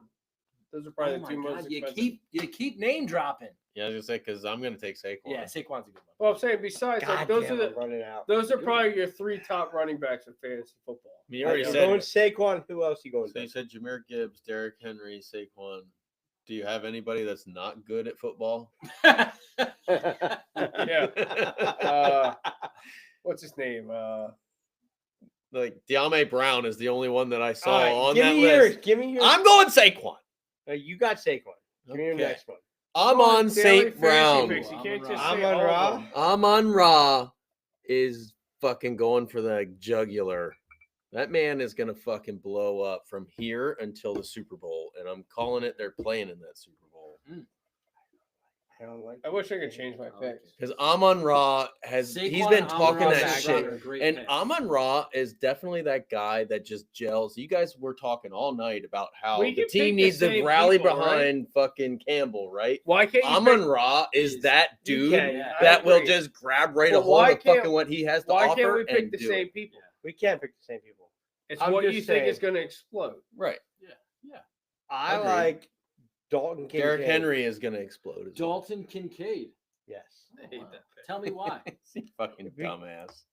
those are probably
Oh
the
my
2 most
God, you
expensive.
keep name dropping.
Yeah, I was gonna say because I'm gonna take Saquon.
Yeah, Saquon's a good one.
Well, I'm saying besides, like,
God
those
damn,
are
I'm running out.
those are probably your 3 top running backs in fantasy football.
You already
You're
said.
going Saquon. Who else you going
So you
to?
said Jameer Gibbs, Derrick Henry, Saquon. Do you have anybody that's not good at football?
Yeah. What's his name?
Like Diame Brown is the only one that I saw
All right,
on
give
that
me
list.
yours. Give me yours.
I'm going Saquon.
You got Saquon. Give me your
Okay.
next one.
I'm
Going
on
daily
St.
fantasy
Brown.
picks. You can't just say
Amon
all of
Ra.
them.
Amon Ra is fucking going for the jugular. That man is gonna fucking blow up from here until the Super Bowl, and I'm calling it. They're playing in that Super Bowl
I don't like.
I wish I could change my
I like
picks.
because Amon Ra has he's
Saquon
been
and
talking
Amon-Ra
that
St.
shit.
Brown are great
And
picks.
Amon Ra is definitely that guy that just gels. You guys were talking all night about how
We
the
can pick
team
the
needs to
same
rally
people, right?
behind fucking Campbell, right?
Why can't you
Amon
pick,
Ra is
Is-
that
You
dude
can.
Yeah.
I
that will
agree.
just grab right
But
a hold
why
of fucking
can't-
what he has to
why
offer
can't we pick
and
the
do
same
it.
people?
We can't pick the same people.
It's
I'm
what
just
you think is
saying.
going to explode.
Right.
I
Agreed.
like Dalton Kincaid.
Derrick Henry is going to explode. As well.
Dalton Kincaid.
Yes.
I hate that pick.
Tell me why.
You fucking
Be-
dumbass.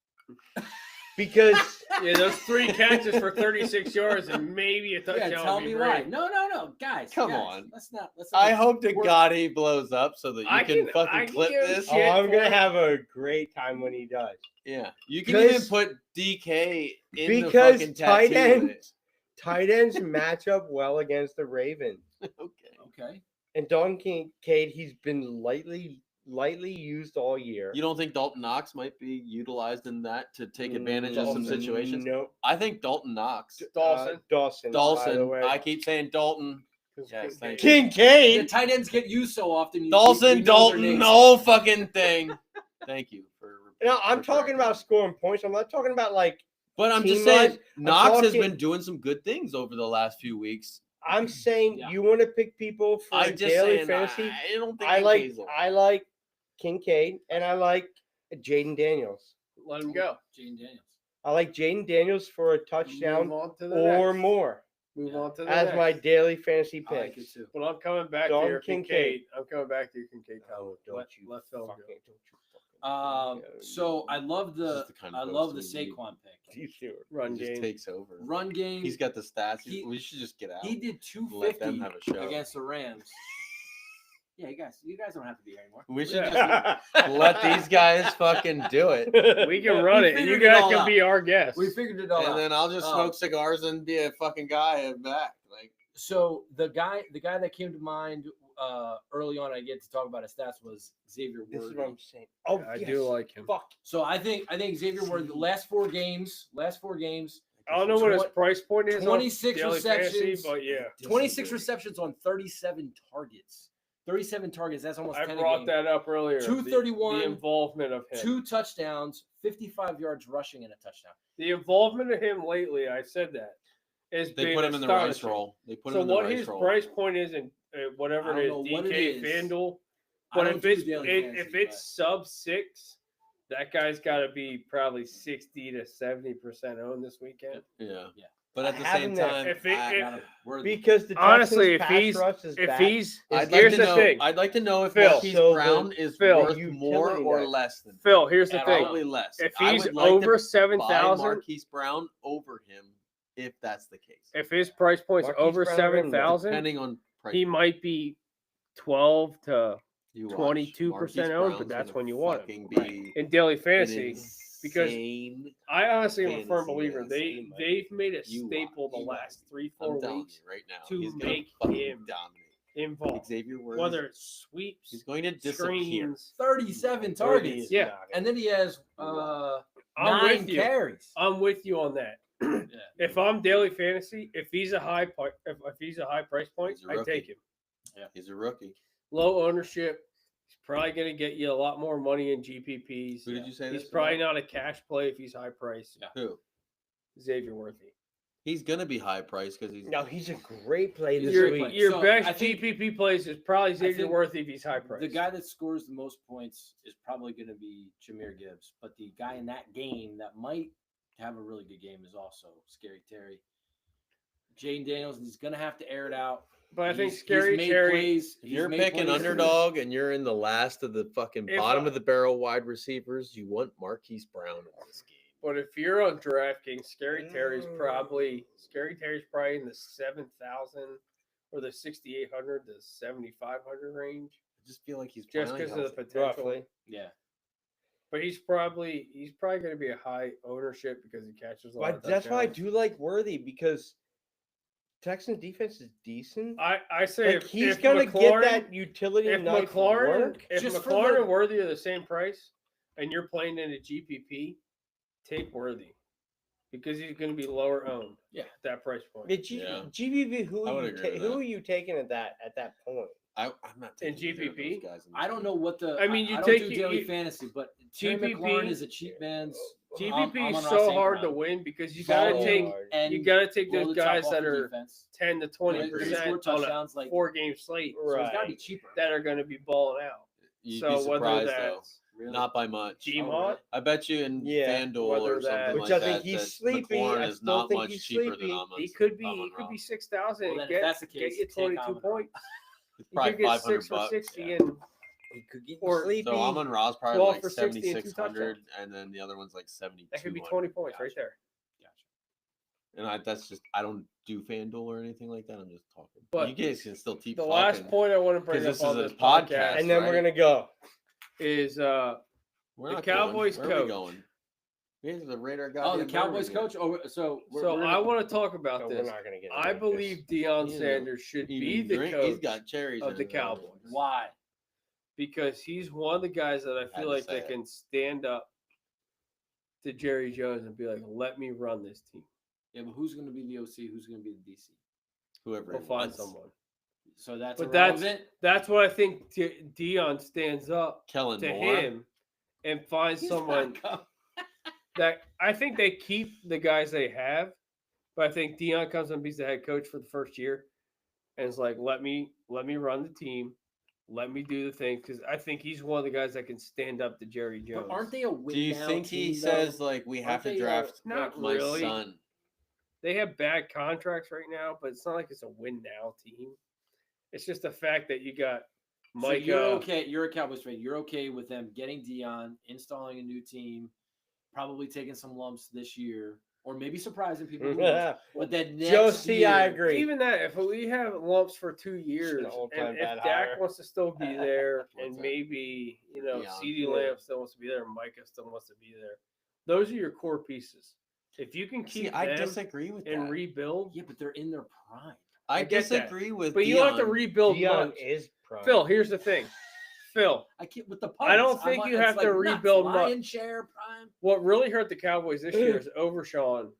Because
Yeah, those 3 catches for 36 yards and maybe a
Yeah,
touchdown.
tell
would be
me why.
great.
No, guys.
Come
guys,
on.
Let's not.
I hope to
we're-
God he blows up so that you
I
can
can-
fucking
I can
clip
give a
this.
oh,
shit
I'm
for
gonna
it.
have a great time when he does.
Yeah, you can even
Because-
put DK in
because
the fucking
tight
tattoo
end-
list.
Tight ends match up well against the Ravens.
Okay.
Okay.
And Dalton Kincaid, he's been lightly used all year.
You don't think Dalton Knox might be utilized in that to take advantage of some
Dawson.
situations?
No.
I think Dalton Knox.
Dawson.
Dawson. By the
Dawson.
way.
I keep saying Dalton.
'Cause
Yes,
Kincaid-
thank you.
The
Kincaid.
tight ends get used so often. We
Dawson,
know their
Dalton,
names.
the whole fucking thing. Thank you for.
No, I'm
for
talking
correcting
about
me.
scoring points. I'm not talking about like.
But I'm just
team-wise,
saying, Knox has
talking-
been doing some good things over the last few weeks.
I'm saying
Yeah.
you want to pick people for
I'm just
daily
saying,
fantasy.
I don't think
I like
Kincaid's a-
I like Kincaid and I like Jaden Daniels.
Let him go.
Jane Daniels.
I like Jaden Daniels for a touchdown
Move on to the
or
next.
more
Move
Yeah.
on to the
as
next.
my daily fantasy
I like it
picks.
too.
But I'm coming back
Dalton
to your
Kincaid.
Kincaid. I'm coming back to your Kincaid.
Oh,
comment. Let Phil go.
So I love
This
the
is the kind of
I love the
host we need.
Saquon pick.
Run
He just
game.
takes over.
Run game.
He's got the stats.
He-
We should just get out.
He did
Let them
250
have a show.
against the Rams. Yeah, you guys don't have to be here anymore.
We should
Yeah.
just let these guys fucking do it.
We can
Yeah,
run
we
it, and you
figured it
guys
all
can
out.
be our guests.
We figured it all
And
out.
then I'll just
Oh.
smoke cigars and be a fucking guy at back. Like
So the guy that came to mind early on, I get to talk about his stats was Xavier
This is
Worthy.
what I'm saying. Oh,
I
yes.
do like him.
Fuck.
So I think Xavier Worthy the last four games,
I don't know what his
Twen-
price point is. on
26
daily fantasy,
receptions.
but yeah,
26 receptions on 37 targets. 37 targets. That's almost
I
10
brought
a game.
that up earlier.
231,
The involvement of him.
2 touchdowns, 55 yards rushing, and a touchdown.
The involvement of him lately, I said that, has
They
been
put him in the rice
astonishing.
roll. They put
So
him in the
what
rice
his
roll.
price point is in whatever
I
it is,
don't know what it
DK,
is.
FanDuel.
I
But
don't
if
do
it's
daily
if
fantasy,
it's sub 6, that guy's got to be probably 60 to 70% owned this weekend.
Yeah.
Yeah.
But
I
at the
have
same
him there.
time,
If it-
I-
if-
Got him. Worthy.
Because the
Honestly,
Texans
if
pass
he's
rush is
if
back.
he's
I'd like
here's
to
the
know.
thing,
I'd like to know if
Phil.
Marquise
So
Brown is
Phil.
worth more
Utility
or
guy.
less than.
Phil. Here's the
At
thing.
Probably less.
If
I
he's
would like
over
to buy
7,000,
Marquise Brown over him, if that's the case.
if his price point's
Marquise
over
Brown or him,
7,000,
Depending on price.
he might be 12 to
You watch.
22%
Marquise
owned, but
Brown's
that's
gonna
when you want
fucking
him.
be
in daily
an
fantasy. because
insane-
I honestly am a firm
fantasy
believer.
ass team,
They've made a
You
staple
watch.
the last 3-4
I'm telling
weeks
you right now,
to
he's gonna
make
fucking
him
dominate.
involved.
Xavier Worthy,
Whether it's sweeps,
he's going to disappear.
screens.
37
Worthy
targets.
is
Yeah.
not gonna
And then he has
I'm
9
with you.
carries.
I'm with you on that.
Yeah.
If I'm daily fantasy, if he's a high if he's a high price point,
He's a
I
rookie.
take him.
He's a rookie.
Low ownership. He's probably going to get you a lot more money in GPPs.
Who did you say
He's
this
probably
about?
not a cash play if he's high price.
Yeah.
Who?
Xavier Worthy.
He's gonna be high priced because he's
No, he's a great play this
Your-
week.
Your
So,
best
I think-
GPP plays is probably Xavier
think
Worthy if he's high price.
The guy that scores the most points is probably going to be Jameer Gibbs, but the guy in that game that might have a really good game is also Scary Terry. Jaden Daniels, he's going to have to air it out.
but I think
He's
Scary
made
Terry.
plays.
If
He's
you're
made
picking
plays.
underdog and you're in the last of the fucking
If
bottom
I-
of the barrel wide receivers, you want Marquise Brown in this game.
But if you're on DraftKings, Scary Terry's probably in the 7,000 or the 6,800 to 7,500 range,
I just feel like he's
just
finally
because of the
healthy.
potential.
Roughly.
Yeah.
But he's probably going to be a high ownership because he catches a lot.
But
Of
that's why I
touchdowns.
do like Worthy because Texans defense is decent.
I say
Like
if
he's
if
gonna
McLaurin-
get that utility
If
knife
McLaurin,
work.
if
Just for
McLaurin
the-
and Worthy are the same price, and you're playing in a GPP, take Worthy because he's going to be lower owned.
Yeah.
at that price point.
Yeah.
GBV, who
I
are
would
you
agree with
who
that.
are you taking at that point?
I'm not
In
taking either of those
GPP?
guys in this
I don't
game.
know what the.
I mean, you
I don't
take-
do
you-
daily
you-
fantasy, but Terry
GPP
McLaurin is a cheap man's.
GPP
I'm
is
on
so
Ross
hard to
Ingram.
win because you got to
Follow
take
hard.
and
you got to take
blow
those
the top
guys
off
that
the
are
defense.
10 to
They're
20%
gonna score
on a
touchdowns like
4-game slate
so it's got to
Right.
be cheaper.
that are going to be balling out.
You'd
so
be
whether
surprised though.
that's
Really?
Not by much.
Gmod,
I bet you in
Yeah,
FanDuel
whether
or
that-
something
Which
like
I think
that,
he's
that
sleepy.
McLaurin
I
is
still
not
think
much
he's
cheaper
sleepy.
than Amon.
he could be
Amon-Ra.
6,000
Well,
and
then if that's the
get
case,
you
take
22
Amon-Ra.
points.
It's
You
probably
could get
500
6 for
bucks.
60
yeah.
and
He could get you
Or-
sleepy.
So Amon Ra's probably
12
like
for 60 and 2
7,600, and then the other one's like 7,200.
that could be 20 points right there.
And that's just I don't do FanDuel or anything like that. I'm just talking.
But
you guys can still keep
The
talking.
last point I want to bring
'Cause
up
this
on
is a
this
podcast,
podcast
and then we're
right?
gonna go.
is
We're
the
not
Cowboys
going. Where are we
coach.
going? Here's the Radar guy.
Oh, the Cowboys coach. Oh, so
I want to talk about
So
this.
we're not gonna get.
I
into
believe
this.
Deion
Yeah.
Sanders should
He
be
even
the
drink-
coach
He's got cherries
of
in
the
it.
Cowboys
why?
because he's one of the guys that I
Had
feel
to
like
say
that
it.
can stand up to Jerry Jones and be like, "Let me run this team."
Yeah, but who's going to be the OC? Who's going to be the DC?
Whoever
He'll
he
find
wants.
someone.
So that's
But that's-
irrelevant.
That's what I think. Deion stands up
Kellen
to
Moore.
him and finds
He's
someone
not coming.
that I think they keep the guys they have, but I think Deion comes and beats the head coach for the first year, and it's like, let me run the team, let me do the thing, because I think he's one of the guys that can stand up to Jerry Jones.
But aren't they a win
Do you
now
think he
team,
says
though?
like we have
Aren't
to
they,
draft
Not
my
really.
son?
They have bad contracts right now, but it's not like it's a win now team. It's just the fact that you got
So
Mike.
you're okay. You're a Cowboys fan. You're okay with them getting Deion, installing a new team, probably taking some lumps this year, or maybe surprising people. who knows? But then next
Josie,
year,
I agree.
Even that, if we have lumps for 2 years,
an all-time
and
bad
if Dak
hire.
wants to still be there,
What's
and
that?
maybe
Deion.
CeeDee Lamb still wants to be there, Micah still wants to be there, those are your core pieces. If you can
See,
keep
I
them
disagree with
and
that.
rebuild,
Yeah, but they're in their prime.
I
I get that.
disagree with.
but you don't have to
Deion.
rebuild
Deion
much.
is prime.
Phil, here's the thing, Phil.
I can't with the.
I don't
punts.
think
I'm
you
like-
have
it's
to
like nuts.
rebuild much.
Lion share prime.
What really hurt the Cowboys this year is Overshawn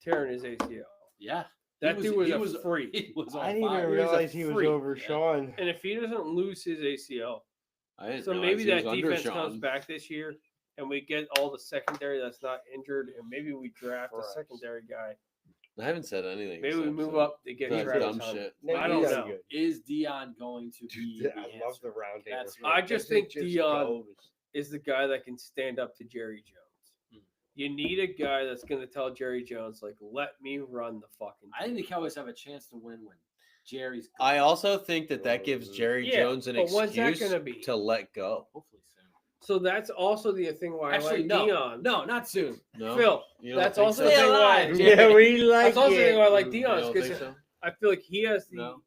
tearing his ACL.
Yeah,
That dude was
he
a
was
freak.
He was on
I didn't
fire.
even
He was a
realize he was
freak.
over
Yeah.
Sean.
And if he doesn't lose his ACL,
I didn't
so
realize
maybe
he was
that
under
defense comes
Sean.
back this year, and we get all the secondary that's not injured, and maybe we draft a
Christ.
secondary guy.
I haven't said anything.
Maybe we
except
move
so-
up to get
He's
besides
Travis
dumb
Hunter.
shit.
No,
I don't
he's
know.
good.
Is Dion going to be
Dude,
the
I
answer?
love the round table.
That's
I
what-
just
It
think
just
Dion
goes.
is the guy that can stand up to Jerry Jones.
Mm.
You need a guy that's going to tell Jerry Jones, like, let me run the fucking
I think
team.
the Cowboys have a chance to win when Jerry's.
I also think that gives Jerry
Yeah,
Jones an
but when's that
excuse
gonna be?
to let go.
hopefully soon.
So that's also the thing why
Actually,
I like
no,
Dion.
no, not soon.
No,
Phil,
You don't
that's
think
also
so?
the
Stay
thing why
alive,
Yeah, we like
that's also the thing
it.
why I like
You
Dion
don't
because
think so?
I feel like he has the
No.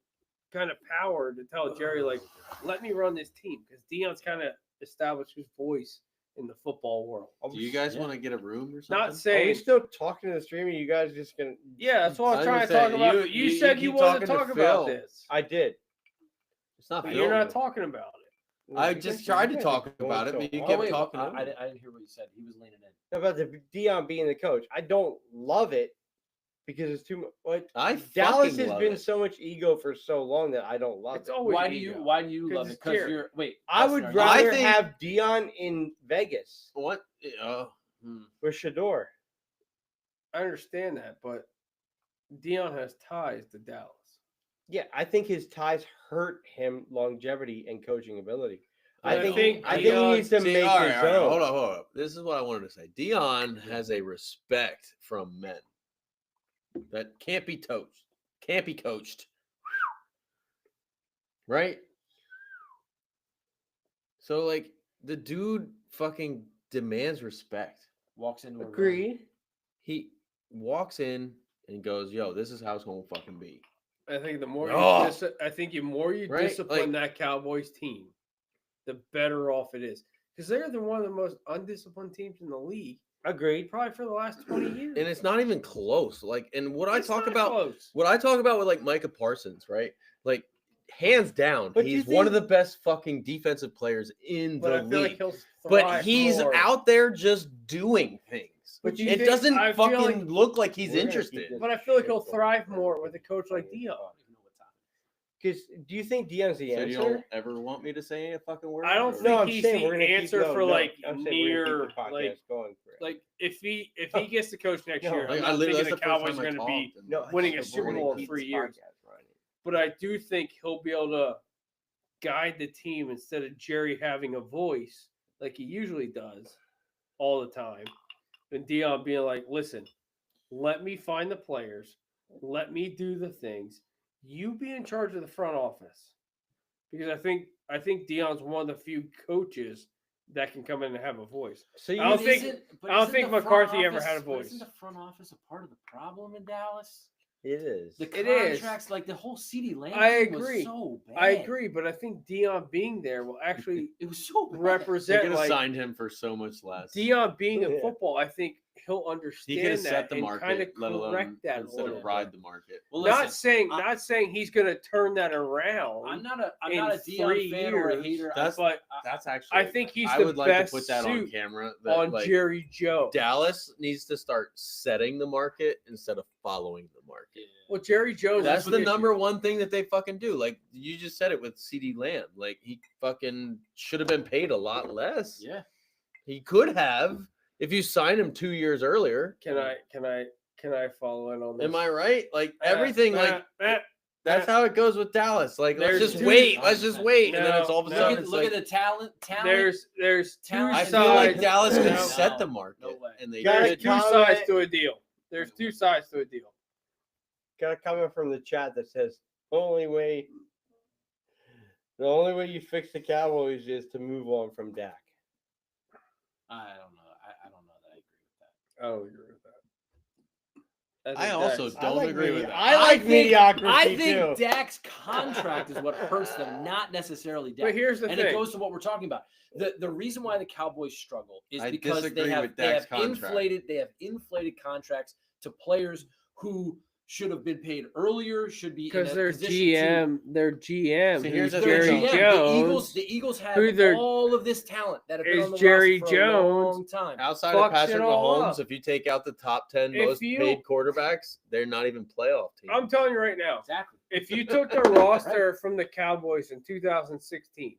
kind of power to tell Jerry, like, let me run this team because Dion's kind of established his voice in the football world.
Do you guys
Yeah.
want to get a room or something?
Not
Are we
saying,
still talking to the stream? Or you guys just gonna?
yeah, that's what I was
I
trying
was
to
gonna
talk
say,
about.
you-
You
you
said you
keep
wanted to
talking to
talk about
Phil.
this,
I did.
It's not
but
Phil.
you're not talking about it.
I just tried to
You guys
talk
are going
about it,
so
but you
hard.
kept
wait,
talking.
I
over.
didn't hear what you said. He was leaning in.
About the Dion being the coach. I don't love it because it's too much. What
I
Dallas
fucking
has
love
been
it.
so much ego for so long that I don't love
It's
it.
always
Why do
ego.
you
'Cause
love it?
it's
Because
Jerry.
you're wait.
I
Dustin,
would
are you-
rather
think-
have Dion in Vegas
What?
with Shador.
I understand that, but Dion has ties to Dallas.
Yeah, I think his ties hurt him longevity and coaching ability.
But
I think
Dion-
he needs to
See,
make
all
his
right,
own.
hold up. This is what I wanted to say. Dion has a respect from men that can't be coached. Can't be coached. Right? So, like, the dude fucking demands respect.
walks into a room.
Agreed.
He walks in and goes, "Yo, this is how it's gonna fucking be."
I think the more
Oh.
I think the more you
Right,
discipline that Cowboys team, the better off it is. Because they're one of the most undisciplined teams in the league,
Agreed.
probably for the last 20 years.
And it's not even close. Like, and what
It's
I talk
not
about,
close.
what I talk about with like Micah Parsons, right? Like, hands down,
But you
he's one of the
think-
best fucking defensive players in
But
the
I feel like
league.
he'll
But
thrive
he's
more.
out there just doing things.
But you
It
think-
doesn't
I feel
fucking
like-
look like he's
We're gonna keep
interested.
this
But I feel like
shit
he'll
going
thrive
for
more with a coach like
funny as
Dion.
fuck.
You know what's happening.
Because do you think Dion's the
So you
answer?
don't ever want me to say a fucking word?
I don't
or-
think
No, I'm
he's
saying
the
we're gonna
answer
keep,
for like
I'm saying we're gonna
near
keep the podcast
like
going for it.
like if he gets to coach next
No,
year,
Like,
I'm
I
not
literally,
thinking
that's
the
the first
Cowboys
time
are
I
going to be
talked. and
No,
I
winning a
just
Super
wanna
Bowl in
keep
3
this
years.
podcast running.
but I do think he'll be able to guide the team instead of Jerry having a voice like he usually does all the time. And Dion being like, listen, let me find the players, let me do the things. You be in charge of the front office. Because I think Dion's one of the few coaches that can come in and have a voice.
So you
I don't
But
think-
but
I don't
isn't
think
the front
McCarthy ever
office-
had a
but
voice.
Isn't the front office a part of the problem in Dallas?
it is.
The
It is.
contracts, like the whole CD Lamb
I
thing
agree.
was so bad.
I agree, but I think Dion being there will actually
It was so bad.
They
represent
could have
like
signed him for so much less.
Dion being in
Yeah.
football. I think he'll
He
understand
could have
that
set the
and
market,
kind of
let alone
correct that a
instead
little
of
bit.
ride the market.
Well,
not
listen,
saying he's going to turn that around.
I'm not a
in
Dion
3
fan or a
years,
hater.
That's-
but
That's actually.
I think he's
I
the
would like
best
to put that on
suit
camera. That,
on
like,
Jerry Joe.
Dallas needs to start setting the market instead of following the market.
Well, Jerry Jones.
That's
is
the
issue.
number one thing that they fucking do. Like you just said it with CD Lamb. Like he fucking should have been paid a lot less.
Yeah.
He could have if you signed him 2 years earlier.
Can I follow in on this?
Am I right? Like everything, like
Matt,
that's how it goes with Dallas. Like let's
There's
just
two-
wait. Let's just wait, and then
No,
it's all of a
no.
sudden.
Look,
It's
look
like,
at the talent.
there's two
talent
I
sides.
feel like Dallas
No,
could set the
no
market,
way.
and they
Gotta
There's
did.
two
comment.
sides to a deal. There's two sides to a deal.
Got a comment from the chat that says the only way you fix the Cowboys is to move on from Dak.
I don't know. I don't know that I agree with that.
I don't agree with that.
I also
think
don't agree with that.
I like mediocrity
I
too.
think Dak's contract is what hurts them, not necessarily Dak.
But here's the
and
thing.
it goes to what we're talking about. The reason why the Cowboys struggle is
I
because
disagree
they have
with Dak's contract.
inflated contracts to players who should have been paid earlier. Should be in
Because
a
their
position
GM, their GM,
See,
who's
here's the
Their
thing,
Jerry
though.
Jones.
The Eagles have
who they're-
all of this talent that have been
is
on the
Jerry
roster for a
Jones.
long time.
Outside
Fucks
of Patrick
it all
Mahomes,
up.
if you take out the top 10
If
most
you-
paid quarterbacks, they're not even playoff teams.
I'm telling you right now,
Exactly.
if you took the roster from the Cowboys in 2016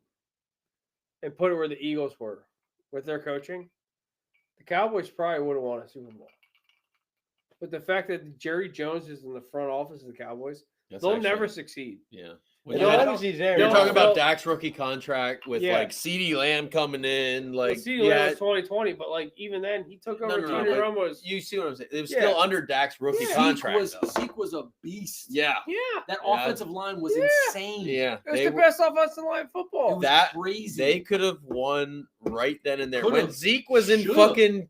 and put it where the Eagles were with their coaching, the Cowboys probably would have won a Super Bowl. But the fact that Jerry Jones is in the front office of the Cowboys,
That's
they'll
actually-
never succeed.
Yeah.
As
you
long
had-
as he's there.
you're
No,
talking about
no.
Dak's rookie contract with
Yeah.
like CeeDee Lamb coming in.
Like,
Like,
CeeDee Lamb was 2020, but like even then, he took over.
No,
Tony
but
Romo's.
you see what I'm saying? It was
Yeah.
still under Dak's rookie
Yeah.
contract. though.
Zeke was a beast.
Yeah.
Yeah,
That
Yeah.
offensive line was
Yeah.
insane.
Yeah.
it was
They
the
were-
best offensive line in
It
football.
was
That-
crazy.
They could have won right then and there.
Could've.
When Zeke was in
Should've.
fucking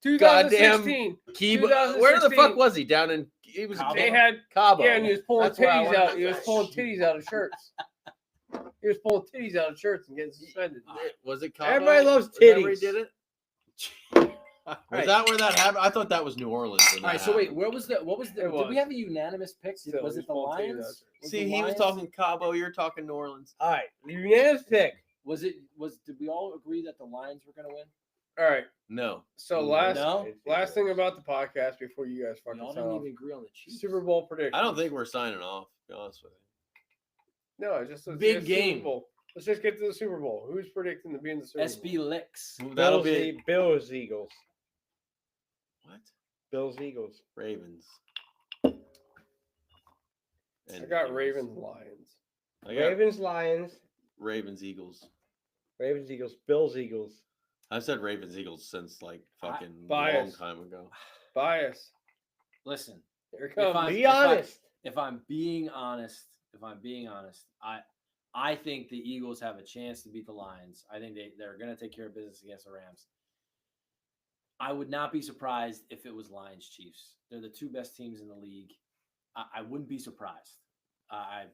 2016,
Key, where the
2016.
fuck was he? Down in he was
Cabo.
they had
Cabo.
yeah, and he was pulling
That's where I
titties
wanted
out.
to
He was
say.
pulling titties out of shirts. He was pulling titties out of shirts and getting suspended.
Was it Cabo?
Everybody loves
Was that where he
titties.
did it? Was
Right.
that where that happened? I thought that was New Orleans. when
All right,
that
so wait,
happened.
where was the? What was the?
It
Did we
was.
have a unanimous pick?
Still,
Was
he
it the
was pulling titties out.
Lions? Was
See,
the
he was
Lions?
talking Cabo. You're talking New Orleans.
All right, the unanimous pick.
Was it? Did we all agree that the Lions were going to win?
All right.
No.
So
No?
last thing about the podcast before you guys
We
fucking
all
sign
didn't
off.
even agree on the Chiefs.
Super Bowl prediction.
I don't think we're signing off. To be honest with you.
No, it's just let's
Big
get Super
game.
Bowl. Let's just get to the Super Bowl. Who's predicting to be in the Super
SB
Bowl?
licks.
That'll
Bills,
be
Bills, Eagles.
what?
Bills, Eagles.
Ravens.
I
And
got
Eagles.
Ravens, Lions.
I got
Ravens, Lions.
Ravens, Eagles.
Ravens, Eagles. Bills, Eagles.
I've said Ravens, Eagles since like fucking a long
Bias.
time ago.
Bias.
Listen,
Here it
If
comes.
I-
Be honest.
if I'm being honest, I think the Eagles have a chance to beat the Lions. I think they're going to take care of business against the Rams. I would not be surprised if it was Lions Chiefs. They're the two best teams in the league. I wouldn't be surprised.
It's a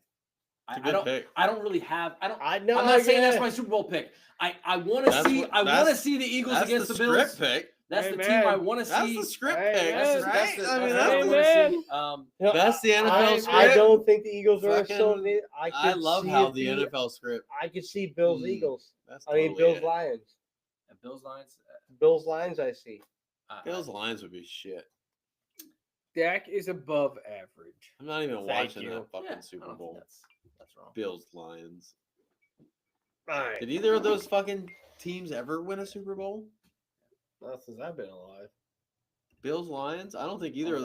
I
good
don't.
pick.
I don't really have. I don't.
I know.
I'm not saying
yeah.
that's my Super Bowl pick. I want to
That's
see.
what-
I want to
that's-
see the Eagles
That's
against
the
the Bills.
script pick.
That's
Hey,
the
man.
team I want to
That's
see.
the script
Hey,
pick.
man.
That's
right?
that's the,
I mean,
that's
that's
what I
Hey,
wanna
man.
see.
No,
That's the NFL
I
script.
don't think the Eagles are
Fucking-
so. I,
I
could
love
see
how
it
the
be-
NFL script.
I could see Bills,
Mm.
Eagles.
That's
I mean,
totally
Bills,
it.
Lions.
Bills Lions.
Bills, Lions. I see.
Bills Lions would be shit.
Dak is above average.
I'm not even
Thank
watching
you.
that fucking
Yeah, I
Super
don't think
Bowl.
That's wrong.
Bills Lions.
All right.
Did either of those fucking teams ever win a Super Bowl?
Not since I've been alive.
Bills Lions? I don't think either of